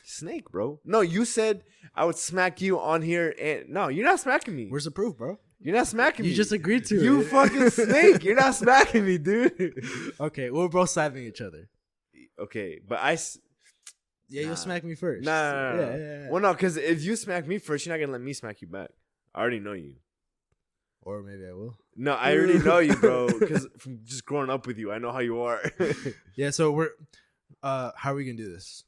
Snake, bro. No, you said I would smack you on here, and no, you're not smacking me. Where's the proof, bro? You're not smacking me. You just agreed to it. You fucking snake. You're not smacking me, dude. Okay, we're both slapping each other. Okay, but you'll smack me first. Nah. Yeah. Well, no, because if you smack me first, you're not gonna let me smack you back. I already know you. Or maybe I will. No, I already know you, bro. Because from just growing up with you, I know how you are. Yeah, so we're... how are we going to do this?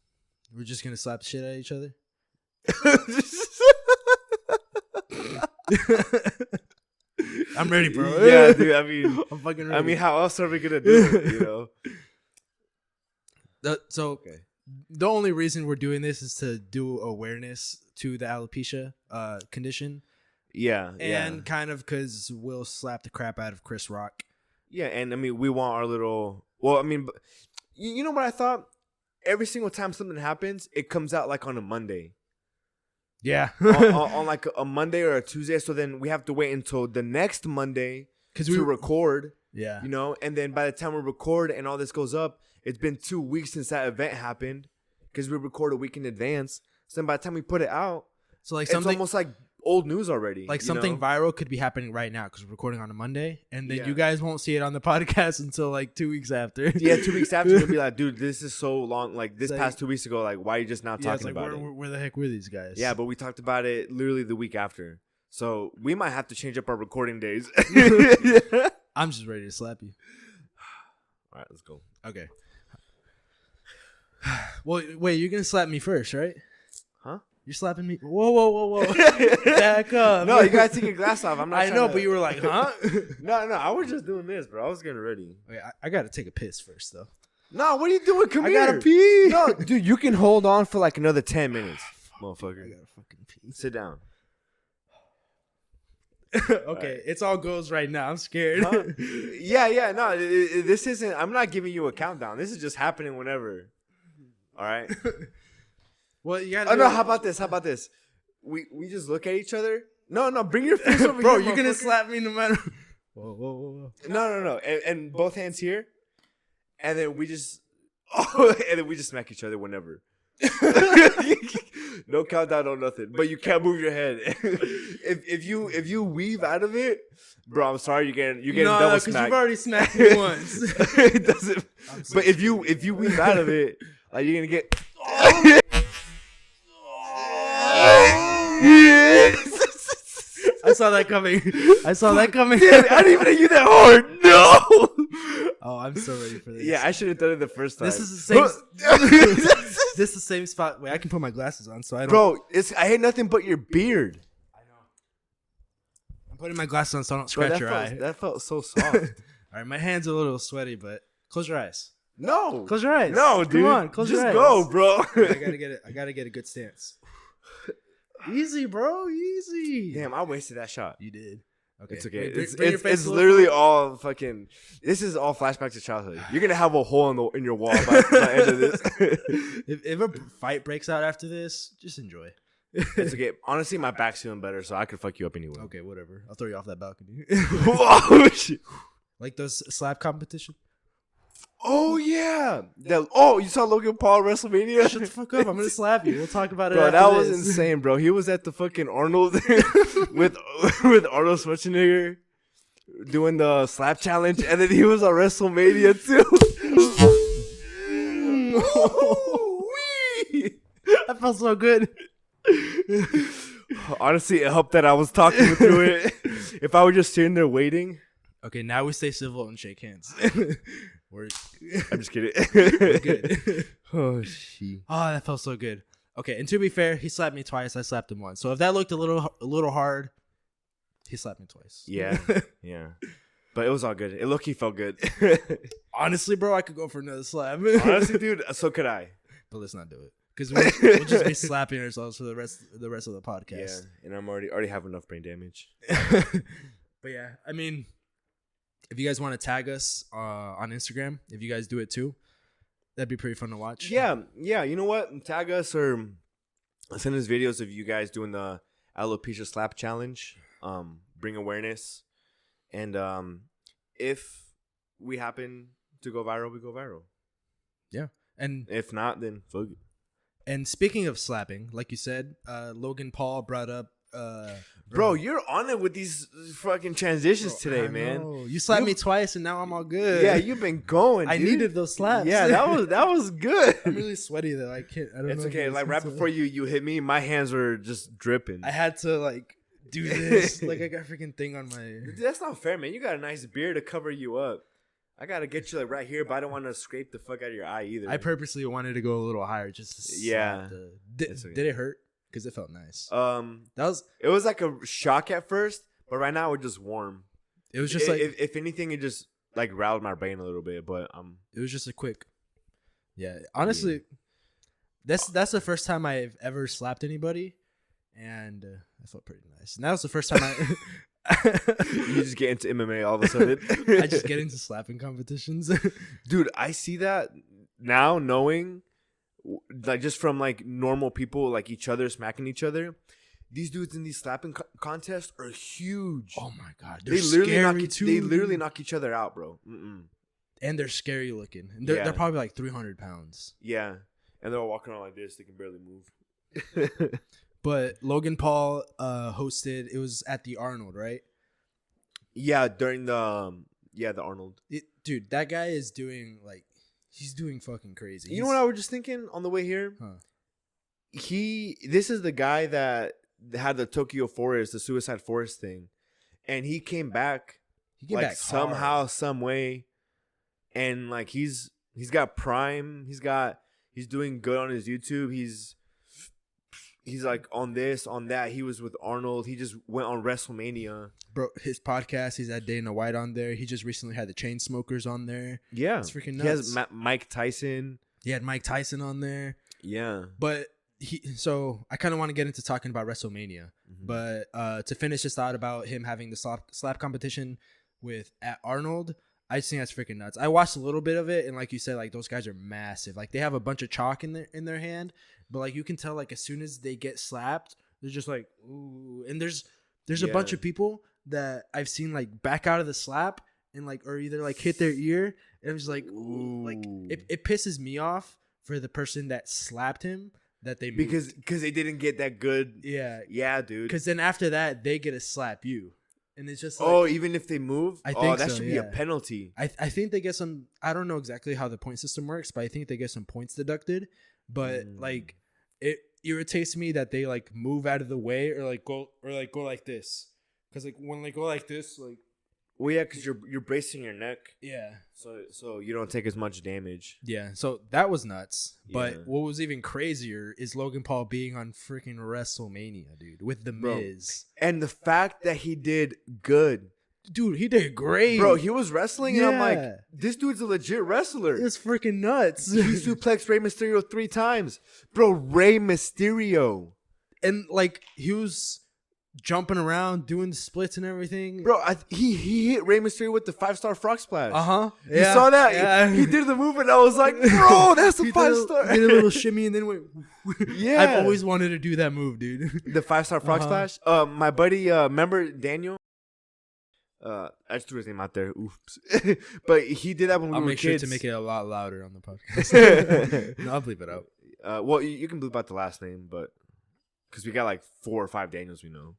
We're just going to slap the shit out of each other? I'm ready, bro. Yeah, dude. I mean... I'm fucking ready. I mean, how else are we going to do it, Okay. The only reason we're doing this is to do awareness to the alopecia condition. Yeah. And kind of because Will slapped the crap out of Chris Rock. Yeah, and I mean, we want our little... Well, I mean, you know what I thought? Every single time something happens, it comes out like on a Monday. Yeah. on like a Monday or a Tuesday. So then we have to wait until the next Monday to record. Yeah. And then by the time we record and all this goes up, it's been 2 weeks since that event happened because we record a week in advance. So then by the time we put it out, so like it's almost like old news already. Like something viral could be happening right now because we're recording on a Monday, and then you guys won't see it on the podcast until like 2 weeks after. Yeah, 2 weeks after you'll be like, dude, this is so long. Like this past 2 weeks ago, like why are you just now talking about it? Where the heck were these guys? Yeah, but we talked about it literally the week after. So we might have to change up our recording days. I'm just ready to slap you. All right, let's go. Okay. Well, wait, you're going to slap me first, right? Huh? You're slapping me. Whoa. Back up. No, you got to take your glass off. I'm not I know, but you were like, huh? No, I was just doing this, bro. I was getting ready. Okay, I got to take a piss first, though. No, what are you doing? Come here. I got to pee. No, dude, you can hold on for like another 10 minutes, motherfucker. I got to fucking pee. Sit down. Okay, right. It's all goes right now. I'm scared. Huh? Yeah. No, this isn't. I'm not giving you a countdown. This is just happening whenever. All right. Well, you gotta. Oh no! How about this? We just look at each other. No. Bring your face over bro. here, You're gonna slap me no matter. Whoa. No. And both hands here, and then we just. And then we just smack each other whenever. No countdown, no nothing. But you can't move your head. if you weave out of it, bro, I'm sorry, you're getting double smacked. You've already smacked me once. It doesn't. But if you weave out of it, like you're gonna get. I saw that coming. Damn, I didn't even hit you that hard. No. Oh, I'm so ready for this. Yeah, I should have done it the first time. This is the same. This is the same spot. Wait, I can put my glasses on, so I don't. Bro, I hate nothing but your beard. I know. I'm putting my glasses on so I don't scratch your eye. That felt so soft. All right, my hands are a little sweaty, but close your eyes. No. Close your eyes. No, dude. Come on, close your eyes. Just go, bro. I gotta get a good stance. Easy, bro. Easy. Damn, I wasted that shot. You did. Okay. It's okay. Wait, it's literally all fucking. This is all flashbacks to childhood. You're gonna have a hole in your wall by the end of this. if a fight breaks out after this, just enjoy. It's okay. Honestly, my back's feeling better, so I could fuck you up anyway. Okay, whatever. I'll throw you off that balcony. Oh shit! Like those slap competition. Oh yeah. You saw Logan Paul WrestleMania? Shut the fuck up! I'm gonna slap you. We'll talk about it. Bro, that was insane, bro. He was at the fucking Arnold with Arnold Schwarzenegger doing the slap challenge, and then he was on WrestleMania too. That felt so good. Honestly, it helped that I was talking through it. If I were just sitting there waiting. Okay, now we stay civil and shake hands. I'm just kidding. We're good. Oh shit. Oh, that felt so good. Okay, and to be fair, he slapped me twice. I slapped him once. So if that looked a little hard, he slapped me twice. Yeah, yeah. But it was all good. It low-key felt good. Honestly, bro, I could go for another slap. Honestly, dude, so could I. But let's not do it. Because we'll just be slapping ourselves for the rest of the podcast. Yeah, and I'm already have enough brain damage. But yeah, I mean, if you guys want to tag us on Instagram, if you guys do it too, that'd be pretty fun to watch. Yeah. You know what? Tag us or send us videos of you guys doing the Alopecia slap challenge. Bring awareness, and if we happen to go viral, we go viral. Yeah, and if not, then fuck it. And speaking of slapping, like you said, Logan Paul brought up. Bro, you're on it with these fucking transitions today, man. You slapped me twice, and now I'm all good. Yeah, you've been going. I needed those slaps. Yeah, that was good. I'm really sweaty though. I can't. I don't know. It's okay. Like right before you hit me, my hands were just dripping. I had to like do this. Like I got a freaking thing on my. Dude, that's not fair, man. You got a nice beard to cover you up. I gotta get you like right here, but I don't want to scrape the fuck out of your eye either. I purposely wanted to go a little higher just to slap did it hurt? Because it felt nice. It was like a shock at first, but right now it's just warm. It was just like if anything, it just like riled my brain a little bit, but it was just a quick. Yeah, honestly, that's the first time I've ever slapped anybody, and I felt pretty nice. And that was the first time I. You just get into MMA all of a sudden. I just get into slapping competitions. Dude, I see that now, knowing like just from like normal people, like each other smacking each other. These dudes in these slapping contests are huge. Oh my god, they literally knock each other out, bro. And they're scary looking. And they're probably like 300 pounds. Yeah, and they're all walking around like this. They can barely move. But Logan Paul hosted. It was at the Arnold, right? Yeah, during the Arnold. Dude, that guy is doing like he's doing fucking crazy. You know what I was just thinking on the way here? Huh. This is the guy that had the Tokyo Forest, the Suicide Forest thing, and he came back. He came back somehow, some way, and like he's got Prime. He's doing good on his YouTube. He's like on this, on that. He was with Arnold. He just went on WrestleMania. Bro, his podcast, he's had Dana White on there. He just recently had the Chainsmokers on there. Yeah. It's freaking nuts. He has Mike Tyson. He had Mike Tyson on there. Yeah. But so I kind of want to get into talking about WrestleMania. Mm-hmm. But to finish this thought about him having the slap competition at Arnold, I just think that's freaking nuts. I watched a little bit of it, and like you said, like those guys are massive. Like they have a bunch of chalk in their hand, but like you can tell, like as soon as they get slapped, they're just like, ooh. And there's a bunch of people that I've seen like back out of the slap and like or either like hit their ear, and I'm just like, ooh. Like it pisses me off for the person that slapped him that they moved. Because they didn't get that good. Yeah, dude. Because then after that they get to slap you, and it's just like, even if they move, I think that so, should be a penalty. I think they get some. I don't know exactly how the point system works, but I think they get some points deducted. But like, it irritates me that they like move out of the way or go like this, because like when they go like this, like. Well, yeah, because you're bracing your neck. Yeah. So you don't take as much damage. Yeah. So that was nuts. But Yeah. what was even crazier is Logan Paul being on freaking WrestleMania, dude, with The Miz. And the fact that he did good. Dude, he did great. Bro, he was wrestling, and I'm like, this dude's a legit wrestler. It's freaking nuts. He suplexed Rey Mysterio 3 times. Bro, Rey Mysterio. And, like, he was jumping around, doing splits and everything. Bro, he hit Rey Mysterio with the 5-star frog splash. Uh-huh. You saw that? Yeah. He did the move, and I was like, bro, that's a 5-star. He did a little shimmy and then went. Yeah. I've always wanted to do that move, dude. The 5-star frog splash? My buddy, remember Daniel? I just threw his name out there. Oops. But he did that when we were kids. I'll make sure to make it a lot louder on the podcast. No, I'll bleep it out. Well, you can bleep out the last name, but because we got like 4 or 5 Daniels we know.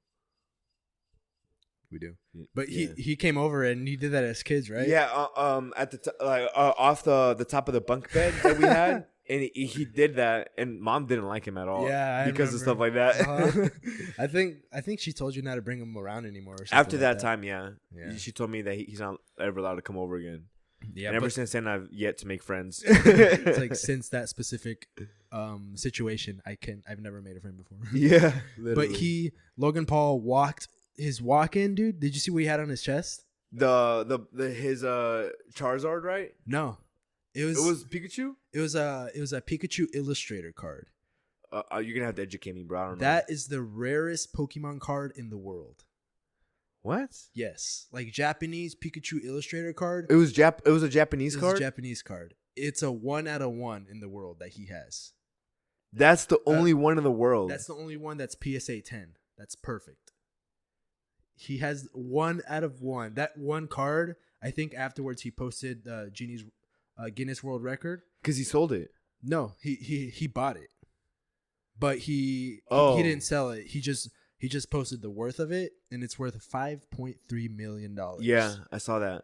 We do. But he came over and he did that as kids, right? Yeah, at the off the top of the bunk bed that we had. And he did that, and Mom didn't like him at all. Yeah, because of stuff like that. I think she told you not to bring him around anymore. Or After like that time, yeah, she told me that he's not ever allowed to come over again. Yeah, and ever since then, I've yet to make friends. It's like since that specific situation, I've never made a friend before. Yeah, literally. But Logan Paul walked his walk in, dude. Did you see what he had on his chest? His Charizard, right? No. It was Pikachu? It was a Pikachu Illustrator card. You're gonna have to educate me, bro. I don't know. That is the rarest Pokemon card in the world. What? Yes, like Japanese Pikachu Illustrator card. It was a Japanese card. It's a Japanese card. It's a 1 out of 1 in the world that he has. That's the only one in the world. That's the only one that's PSA 10. That's perfect. He has 1 out of 1. That one card. I think afterwards he posted Genie's Guinness World Record because he sold it. No, he bought it, but he didn't sell it. He just posted the worth of it, and it's worth $5.3 million. Yeah, I saw that.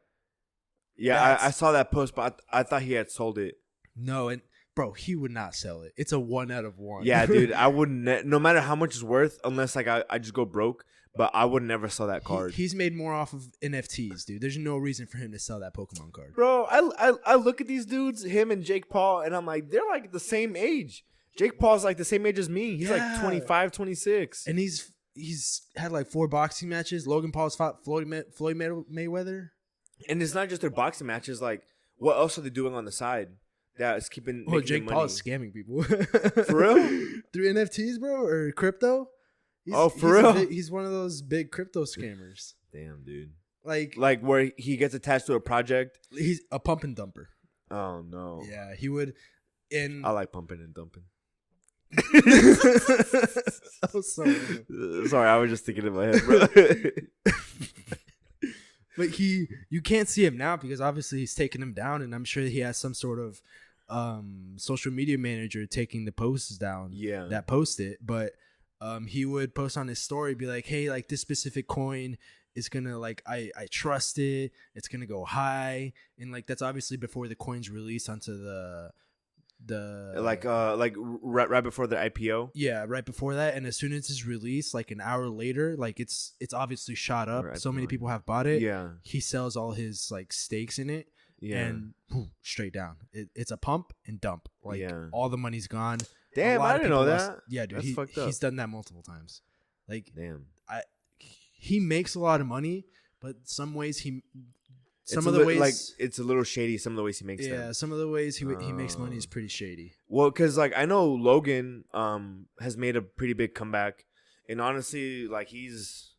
Yeah, I saw that post, but I thought he had sold it. No, and bro, he would not sell it. It's a 1 out of 1. Yeah, dude, I wouldn't. No matter how much it's worth, unless like I just go broke. But I would never sell that card. He's made more off of NFTs, dude. There's no reason for him to sell that Pokemon card. Bro, I look at these dudes, him and Jake Paul, and I'm like, they're like the same age. Jake Paul's like the same age as me. He's like 25, 26. And he's had like 4 boxing matches. Logan Paul's fought Floyd Mayweather. And it's not just their boxing matches. Like, what else are they doing on the side that's keeping Jake Paul is scamming people. For real? Through NFTs, bro? Or crypto? For real? He's one of those big crypto scammers. Damn, dude. Like where he gets attached to a project. He's a pump and dumper. Oh no. Yeah, he would. I like pumping and dumping. Sorry, I was just thinking in my head, bro. But you can't see him now because obviously he's taking him down, and I'm sure he has some sort of social media manager taking the posts down. Yeah, that post it, but. He would post on his story, be like, hey, like this specific coin is gonna like I trust it, it's gonna go high, and like that's obviously before the coin's released onto the right before the IPO. Yeah, right before that, and as soon as it's released, like an hour later, like it's obviously shot up. So many people have bought it. Yeah, he sells all his like stakes in it. Yeah, and straight down. It's a pump and dump. Like all the money's gone. Damn, I didn't know that. Yeah, dude, he's done that multiple times. Like, damn, he makes a lot of money, but some ways it's a little shady. Some of the ways he makes them. Some of the ways he makes money is pretty shady. Well, because like I know Logan has made a pretty big comeback, and honestly, like he's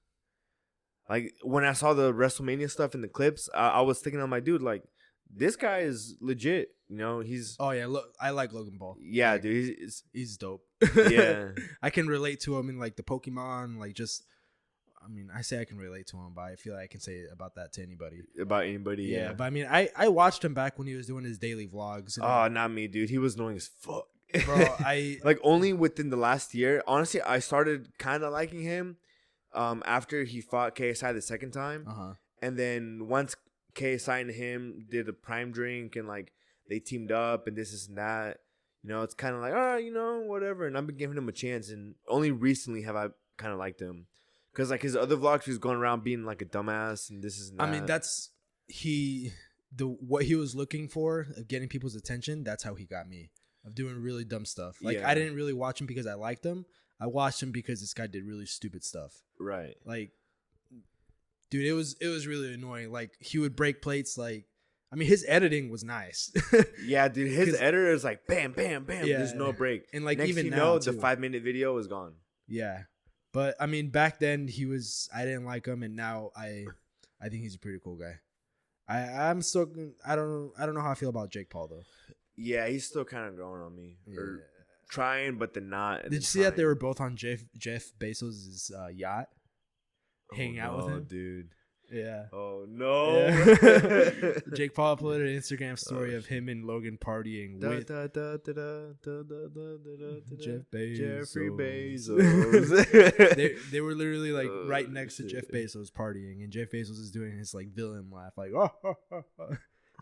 like when I saw the WrestleMania stuff in the clips, I was thinking, I'm like, dude, like this guy is legit. You know, he's... Oh, yeah. Look, I like Logan Paul. Yeah, like, dude. He's dope. Yeah. I can relate to him in, like, the Pokemon, like, just... I mean, I say I can relate to him, but I feel like I can say about that to anybody. About anybody, yeah. But I mean, I watched him back when he was doing his daily vlogs. Oh, not me, dude. He was annoying as fuck. Bro, I like only within the last year. Honestly, I started kind of liking him after he fought KSI the second time. And then once KSI and him did a prime drink and like they teamed up and this and that, you know, it's kind of like, oh, you know, whatever. And I've been giving him a chance, and only recently have I kind of liked him. Because, like, his other vlogs, he was going around being, like, a dumbass and this and that. I mean, that's... What he was looking for, of getting people's attention, that's how he got me. Of doing really dumb stuff. Like, I didn't really watch him because I liked him. I watched him because this guy did really stupid stuff. Right. Like, dude, it was really annoying. Like, he would break plates, like... I mean, his editing was nice. Yeah, dude. His editor is like, bam, bam, bam. Yeah, there's no break. And, like, next even you now, know, too. the 5-minute video is gone. Yeah. But I mean, back then I didn't like him, and now I think he's a pretty cool guy. I'm still I don't know how I feel about Jake Paul though. Yeah, he's still kind of growing on me. Yeah. Or trying, but then not. Did you see that they were both on Jeff Bezos' yacht, hanging out with him, dude? Yeah. Oh no. Yeah. Jake Paul uploaded an Instagram story of him and Logan partying with Jeff Bezos. Jeffrey Bezos. They were literally like right next to Jeff Bezos partying, and Jeff Bezos is doing his like villain laugh, like oh.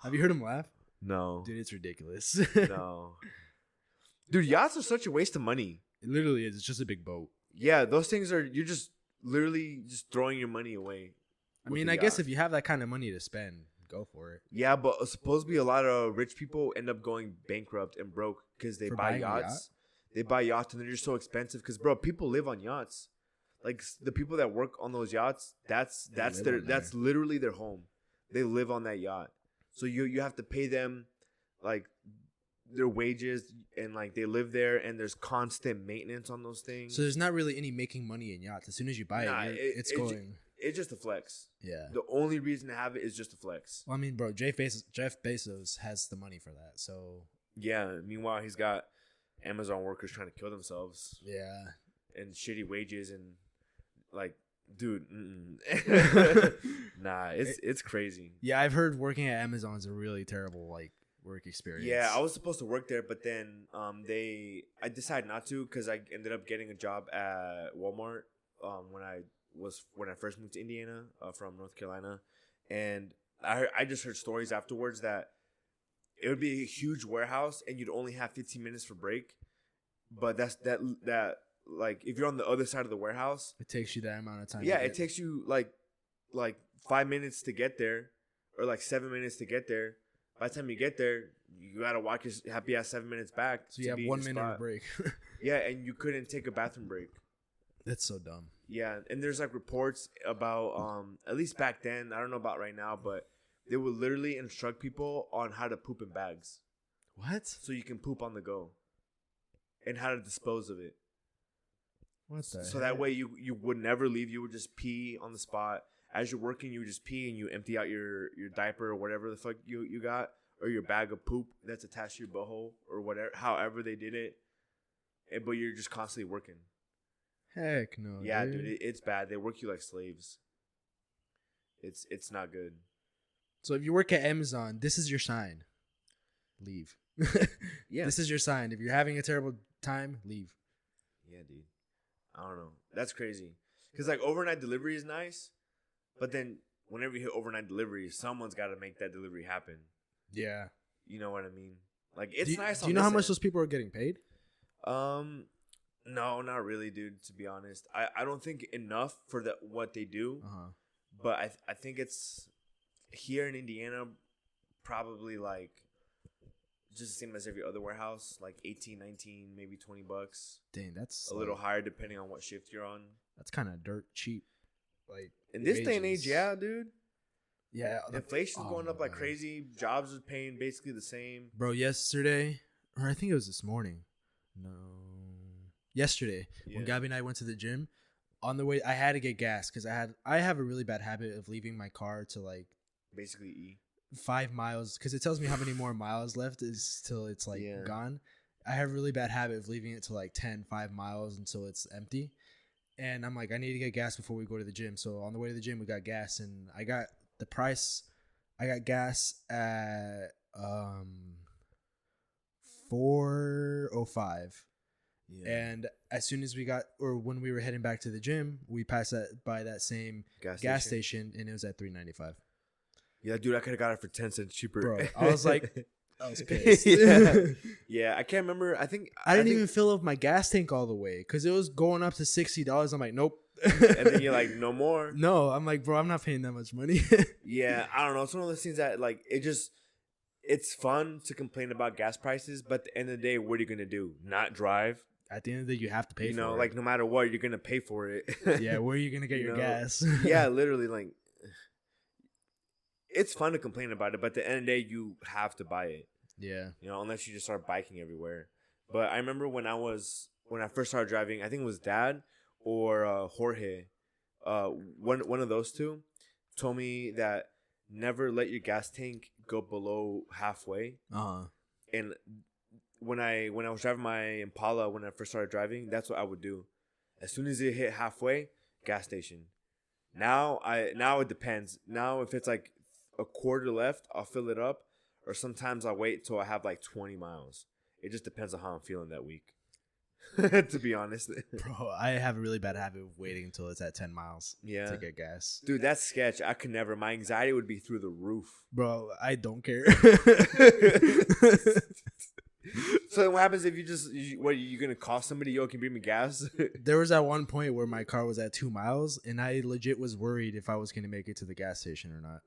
Have you heard him laugh? No. Dude, it's ridiculous. No. Dude, yachts are such a waste of money. It literally is. It's just a big boat. Yeah, those things are. You're just literally just throwing your money away. I mean, I guess if you have that kind of money to spend, go for it. Yeah, but supposedly a lot of rich people end up going bankrupt and broke because they buy yachts. They buy yachts and they're just so expensive because, bro, people live on yachts. Like, the people that work on those yachts, that's literally their home. They live on that yacht. So you have to pay them, like, their wages, and, like, they live there, and there's constant maintenance on those things. So there's not really any making money in yachts. As soon as you buy it's going... It's just a flex. Yeah. The only reason to have it is just a flex. Well, I mean, bro, Jeff Bezos has the money for that, so... Yeah. Meanwhile, he's got Amazon workers trying to kill themselves. Yeah. And shitty wages and, like, dude, nah, it's crazy. Yeah, I've heard working at Amazon is a really terrible, like, work experience. Yeah, I was supposed to work there, but then I decided not to because I ended up getting a job at Walmart when I first moved to Indiana from North Carolina, and I just heard stories afterwards that it would be a huge warehouse and you'd only have 15 minutes for break, but that like if you're on the other side of the warehouse, it takes you that amount of time. Yeah, it takes you like 5 minutes to get there, or like 7 minutes to get there. By the time you get there, you gotta walk your happy ass 7 minutes back. So you have 1 minute of break. Yeah, and you couldn't take a bathroom break. That's so dumb. Yeah, and there's like reports about at least back then, I don't know about right now, but they would literally instruct people on how to poop in bags. What? So you can poop on the go, and how to dispose of it. What the So that way you would never leave. You would just pee on the spot. As you're working, you would just pee and you empty out your diaper or whatever the fuck you got, or your bag of poop that's attached to your butthole or whatever, however they did it. But you're just constantly working. Heck no. Yeah, dude, it's bad. They work you like slaves. It's not good. So if you work at Amazon, this is your sign. Leave. Yeah. This is your sign. If you're having a terrible time, leave. Yeah, dude. I don't know. That's crazy. Because, like, overnight delivery is nice, but then whenever you hit overnight delivery, someone's got to make that delivery happen. Yeah. You know what I mean? Like, it's nice. Do you know how much those people are getting paid? No, not really, dude, to be honest. I don't think enough for what they do. But I think it's here in Indiana, probably like just the same as every other warehouse, like 18, 19, maybe $20. Dang, that's a little higher depending on what shift you're on. That's kind of dirt cheap. Like in this day and age, yeah, dude. Yeah, inflation's going up like crazy. Jobs are paying basically the same. Bro, yesterday, or I think it was this morning. No. Yesterday, when Gabby and I went to the gym, on the way, I had to get gas because I have a really bad habit of leaving my car to like basically 5 miles because it tells me how many more miles left is till it's like gone. I have a really bad habit of leaving it to like 5 miles until it's empty. And I'm like, I need to get gas before we go to the gym. So on the way to the gym, we got gas, and I got the price. I got gas at $4.05. Yeah. And as soon as when we were heading back to the gym, we passed by that same gas station, and it was at $3.95. Yeah, dude, I could have got it for 10 cents cheaper. Bro, I was like, I was pissed. Yeah, I can't remember. I didn't even fill up my gas tank all the way because it was going up to $60. I'm like, nope. And then you're like, no more. No, I'm like, bro, I'm not paying that much money. Yeah, I don't know. It's one of those things that like it's fun to complain about gas prices, but at the end of the day, what are you gonna do? Not drive? At the end of the day, you have to pay for it. You know, like no matter what, you're gonna pay for it. Yeah, where are you gonna get your gas? Yeah, literally, like it's fun to complain about it, but at the end of the day, you have to buy it. Yeah. You know, unless you just start biking everywhere. But I remember when I first started driving, I think it was Dad or Jorge, one of those two, told me that never let your gas tank go below halfway. And when I was driving my Impala when I first started driving, that's what I would do. As soon as it hit halfway, gas station. Now it depends. Now if it's like a quarter left, I'll fill it up, or sometimes I'll wait till I have like 20 miles. It just depends on how I'm feeling that week. To be honest. Bro, I have a really bad habit of waiting until it's at 10 miles to get gas. Dude, that's sketch. I could never. My anxiety would be through the roof. Bro, I don't care. So what happens if you going to call somebody, yo, can you bring me gas? There was at one point where my car was at 2 miles, and I legit was worried if I was going to make it to the gas station or not.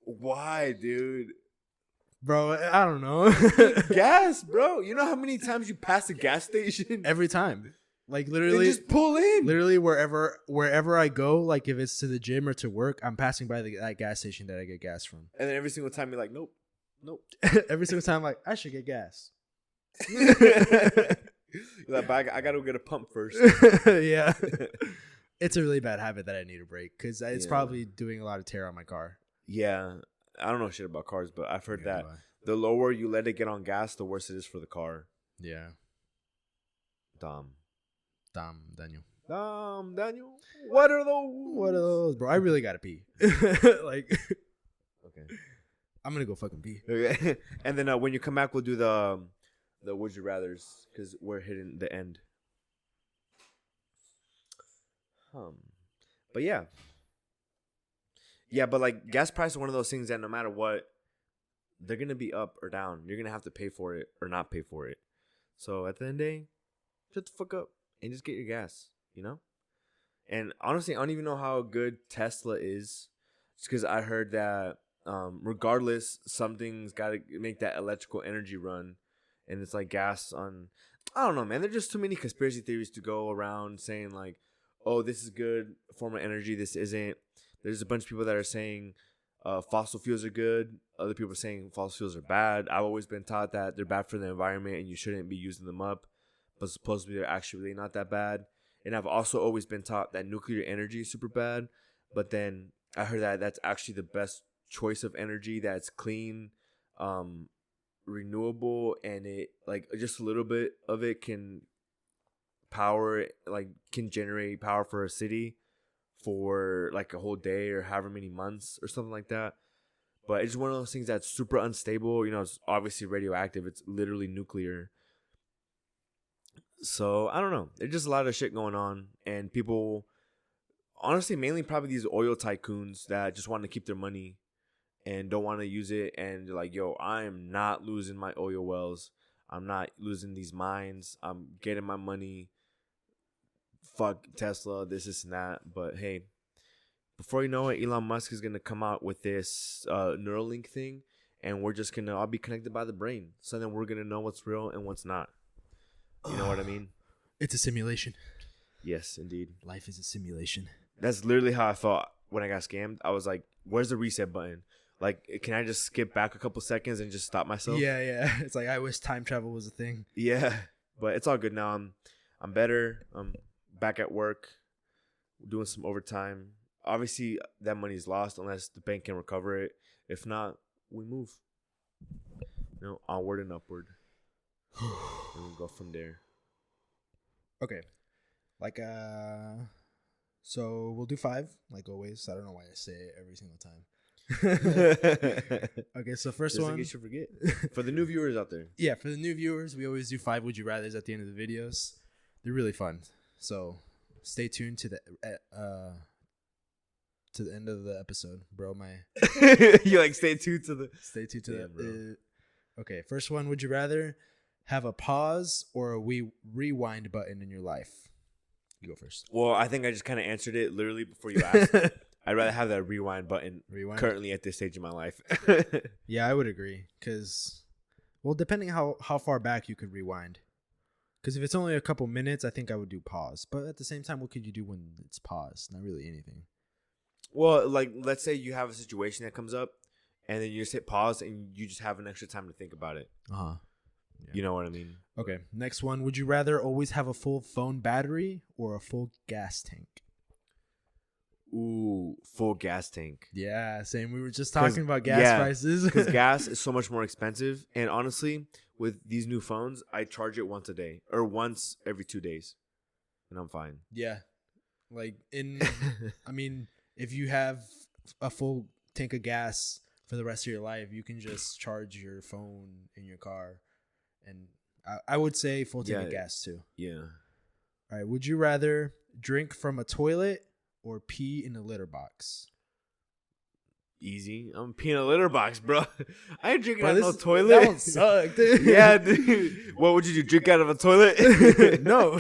Why, dude? Bro, I don't know. Gas, bro. You know how many times you pass a gas station? Every time. Like literally, then just pull in. Literally wherever I go, like if it's to the gym or to work, I'm passing by that gas station that I get gas from. And then every single time you're like, nope. Every single time I'm like, I should get gas. You're like, but I gotta get a pump first. Yeah. It's a really bad habit that I need to break because it's probably doing a lot of tear on my car. Yeah. I don't know shit about cars, but I've heard that the lower you let it get on gas, the worse it is for the car. Yeah. Dom, Daniel. What are those? Bro, I really gotta pee. Like, okay. I'm gonna go fucking pee. Okay. And then when you come back, we'll do the would you rathers because we're hitting the end. But yeah. Yeah, but like gas price is one of those things that no matter what, they're gonna be up or down. You're gonna have to pay for it or not pay for it. So at the end of the day, shut the fuck up and just get your gas, you know? And honestly, I don't even know how good Tesla is. Just because I heard that regardless, something's got to make that electrical energy run. And it's like gas on... I don't know, man. There's just too many conspiracy theories to go around saying like, oh, this is good form of energy, this isn't. There's a bunch of people that are saying fossil fuels are good. Other people are saying fossil fuels are bad. I've always been taught that they're bad for the environment and you shouldn't be using them up. But supposedly they're actually really not that bad. And I've also always been taught that nuclear energy is super bad. But then I heard that that's actually the best choice of energy, that's clean, renewable, and it like just a little bit of it can generate power for a city for like a whole day or however many months or something like that. But it's one of those things that's super unstable. You know, it's obviously radioactive. It's literally nuclear. So I don't know. There's just a lot of shit going on, and people, honestly, mainly probably these oil tycoons that just want to keep their money and don't want to use it. And they're like, yo, I am not losing my oil wells. I'm not losing these mines. I'm getting my money. Fuck Tesla, this and that. But hey, before you know it, Elon Musk is going to come out with this Neuralink thing, and we're just going to all be connected by the brain. So then we're going to know what's real and what's not. You know what I mean? It's a simulation. Yes, indeed. Life is a simulation. That's literally how I felt when I got scammed. I was like, where's the reset button? Like, can I just skip back a couple seconds and just stop myself? Yeah. It's like, I wish time travel was a thing. Yeah, but it's all good now. I'm better. I'm back at work, doing some overtime. Obviously, that money's lost unless the bank can recover it. If not, we move. You know, onward and upward. And we'll go from there. Okay. Like So we'll do 5, like always. I don't know why I say it every single time. Okay, so first one. In case you forget. For the new viewers out there. Yeah, for the new viewers, we always do 5 Would You Rathers at the end of the videos. They're really fun. So stay tuned to the end of the episode, bro. You like stay tuned to the. Stay tuned to the. Okay, first one. Would you rather have a pause or a rewind button in your life? You go first. Well, I think I just kind of answered it literally before you asked. I'd rather have that rewind button currently at this stage of my life. Yeah, I would agree. Because, well, depending how far back you could rewind. Because if it's only a couple minutes, I think I would do pause. But at the same time, what could you do when it's paused? Not really anything. Well, like, let's say you have a situation that comes up, and then you just hit pause, and you just have an extra time to think about it. Uh-huh. Yeah. You know what I mean? Okay, next one. Would you rather always have a full phone battery or a full gas tank? Ooh, full gas tank. Yeah, same. We were just talking about gas prices. Because gas is so much more expensive. And honestly, with these new phones, I charge it once a day or once every 2 days. And I'm fine. Yeah. Like, I mean, if you have a full tank of gas for the rest of your life, you can just charge your phone in your car. And I would say full tank of gas too. Yeah. All right. Would you rather drink from a toilet or pee in a litter box? Easy. I'm peeing in a litter box, bro. I ain't drinking out of no toilet. That one sucked. Yeah, dude. What would you do? Drink out of a toilet? No.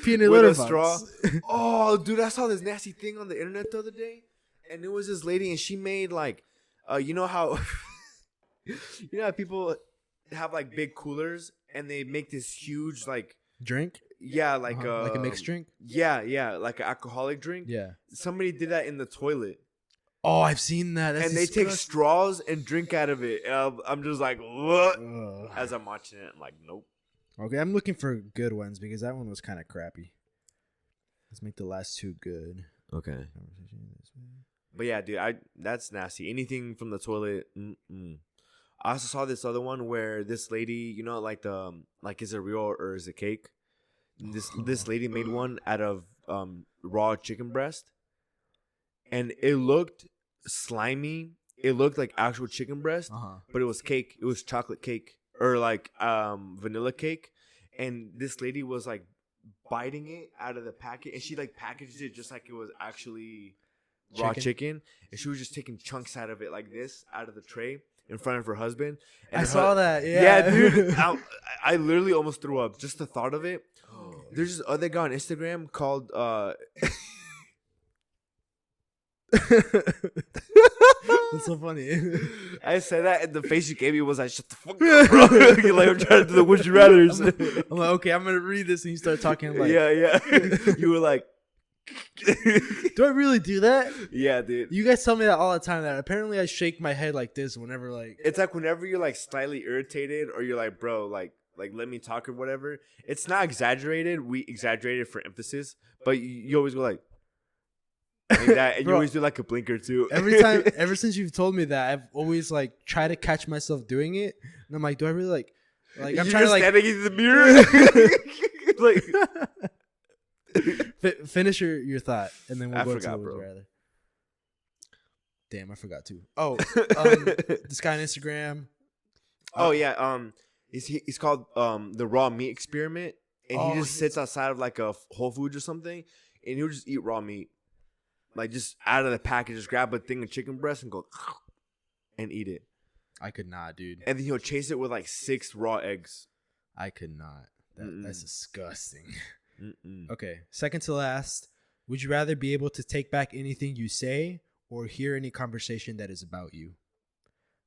Pee in a litter box. Straw. Oh, dude, I saw this nasty thing on the internet the other day. And it was this lady, and she made like, you know how people have like big coolers, and they make this huge like drink. Yeah, like a mixed drink. Yeah, like an alcoholic drink. Yeah. Somebody did that in the toilet. Oh, I've seen that. That's and they take straws and drink out of it. And I'm just like, what? As I'm watching it, I'm like, nope. Okay, I'm looking for good ones because that one was kind of crappy. Let's make the last 2 good. Okay. But yeah, dude, that's nasty. Anything from the toilet. I also saw this other one where this lady, you know, like is it real or is it cake? This lady made one out of raw chicken breast, and it looked slimy. It looked like actual chicken breast, but it was cake. It was chocolate cake or like vanilla cake, and this lady was like biting it out of the packet, and she like packaged it just like it was actually raw chicken, and she was just taking chunks out of it like this out of the tray in front of her husband. And I saw that. Yeah, dude. I literally almost threw up just the thought of it. There's this other guy on Instagram called That's so funny. I said that, and the face you gave me was like, shut the fuck up, bro. You're like, I'm trying to do the would you rathers. I'm like, okay, I'm gonna read this, and you start talking like, yeah. You were like, do I really do that? Yeah, dude. You guys tell me that all the time. That apparently I shake my head like this whenever like. It's like whenever you're like slightly irritated, or you're like, bro, like let me talk or whatever. It's not exaggerated. We exaggerated for emphasis, but you always go like that, and bro, you always do like a blink or two. Every time, ever since you've told me that, I've always like tried to catch myself doing it, and I'm like, do I really like I'm you're trying to like standing in the mirror, like. Finish your thought, and then we'll go to bro. Rather. Damn, I forgot to. Oh, this guy on Instagram. Oh yeah, he's called the Raw Meat Experiment, and he just sits outside of like a Whole Foods or something, and he'll just eat raw meat, like just out of the package, just grab a thing of chicken breast and go and eat it. I could not, dude. And then he'll chase it with like 6 raw eggs. I could not. That's disgusting. Okay, second to last. Would you rather be able to take back anything you say or hear any conversation that is about you?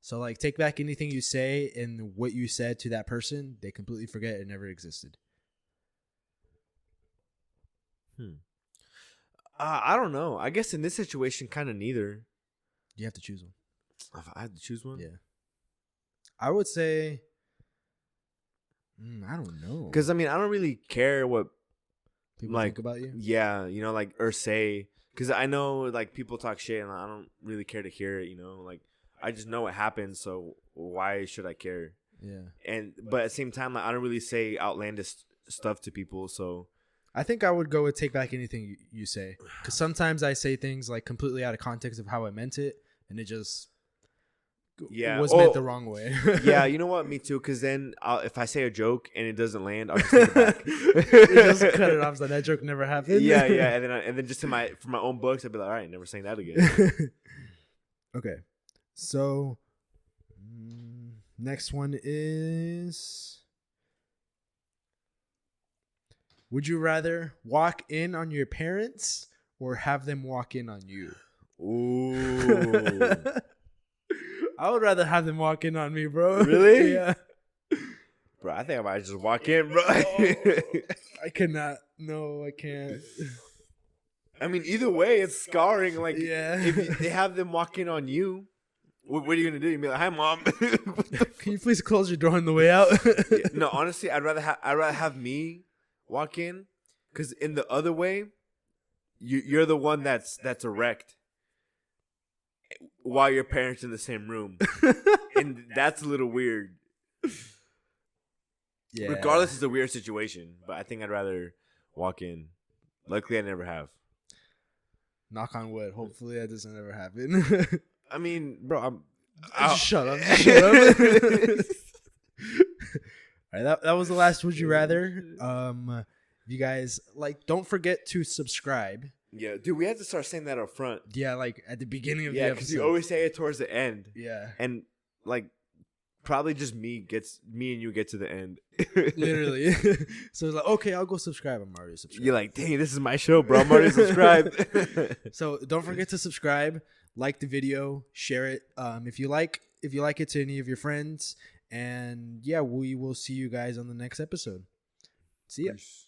So, like, take back anything you say, and what you said to that person, they completely forget it never existed. I don't know. I guess in this situation, kind of neither. You have to choose one. If I had to choose one? Yeah. I would say, I don't know. Because, I mean, I don't really care what people think about you. Yeah, you know, like, or say. Because I know, like, people talk shit, and I don't really care to hear it, you know? Like, I just know what happens, so why should I care? Yeah. But at the same time, like, I don't really say outlandish stuff to people, so. I think I would go with take back anything you say, because sometimes I say things like completely out of context of how I meant it, and it just was meant the wrong way. Yeah, you know what? Me too. Because then if I say a joke and it doesn't land, I'll just take it back. Just cut it off. So that joke never happened. Yeah, and then just for my own books, I'd be like, all right, never saying that again. Okay, so next one is: would you rather walk in on your parents or have them walk in on you? Ooh. I would rather have them walk in on me, bro. Really? Yeah. Bro, I think I might just walk in, bro. I cannot. No, I can't. I mean, either way, it's scarring. Like, yeah. If they have them walk in on you, what are you gonna do? You be like, "Hi, mom." Can you please close your door on the way out? Yeah, no, honestly, I'd rather have me walk in, because in the other way, you're the one that's erect while your parents in the same room, and that's a little weird. Yeah. Regardless, it's a weird situation, but I think I'd rather walk in. Luckily, I never have. Knock on wood. Hopefully, that doesn't ever happen. I mean, bro, just shut up. Just shut up. All right, that was the last Would You Rather. You guys, don't forget to subscribe. Yeah, dude, we have to start saying that up front. Yeah, at the beginning of the episode. Yeah, because you always say it towards the end. Yeah. And, probably just me and you get to the end. Literally. So it's like, okay, I'll go subscribe. I'm already subscribed. You're like, dang, this is my show, bro. I'm already subscribed. So don't forget to subscribe, like the video, share it. If you like it to any of your friends. And yeah, we will see you guys on the next episode. See ya. Peace.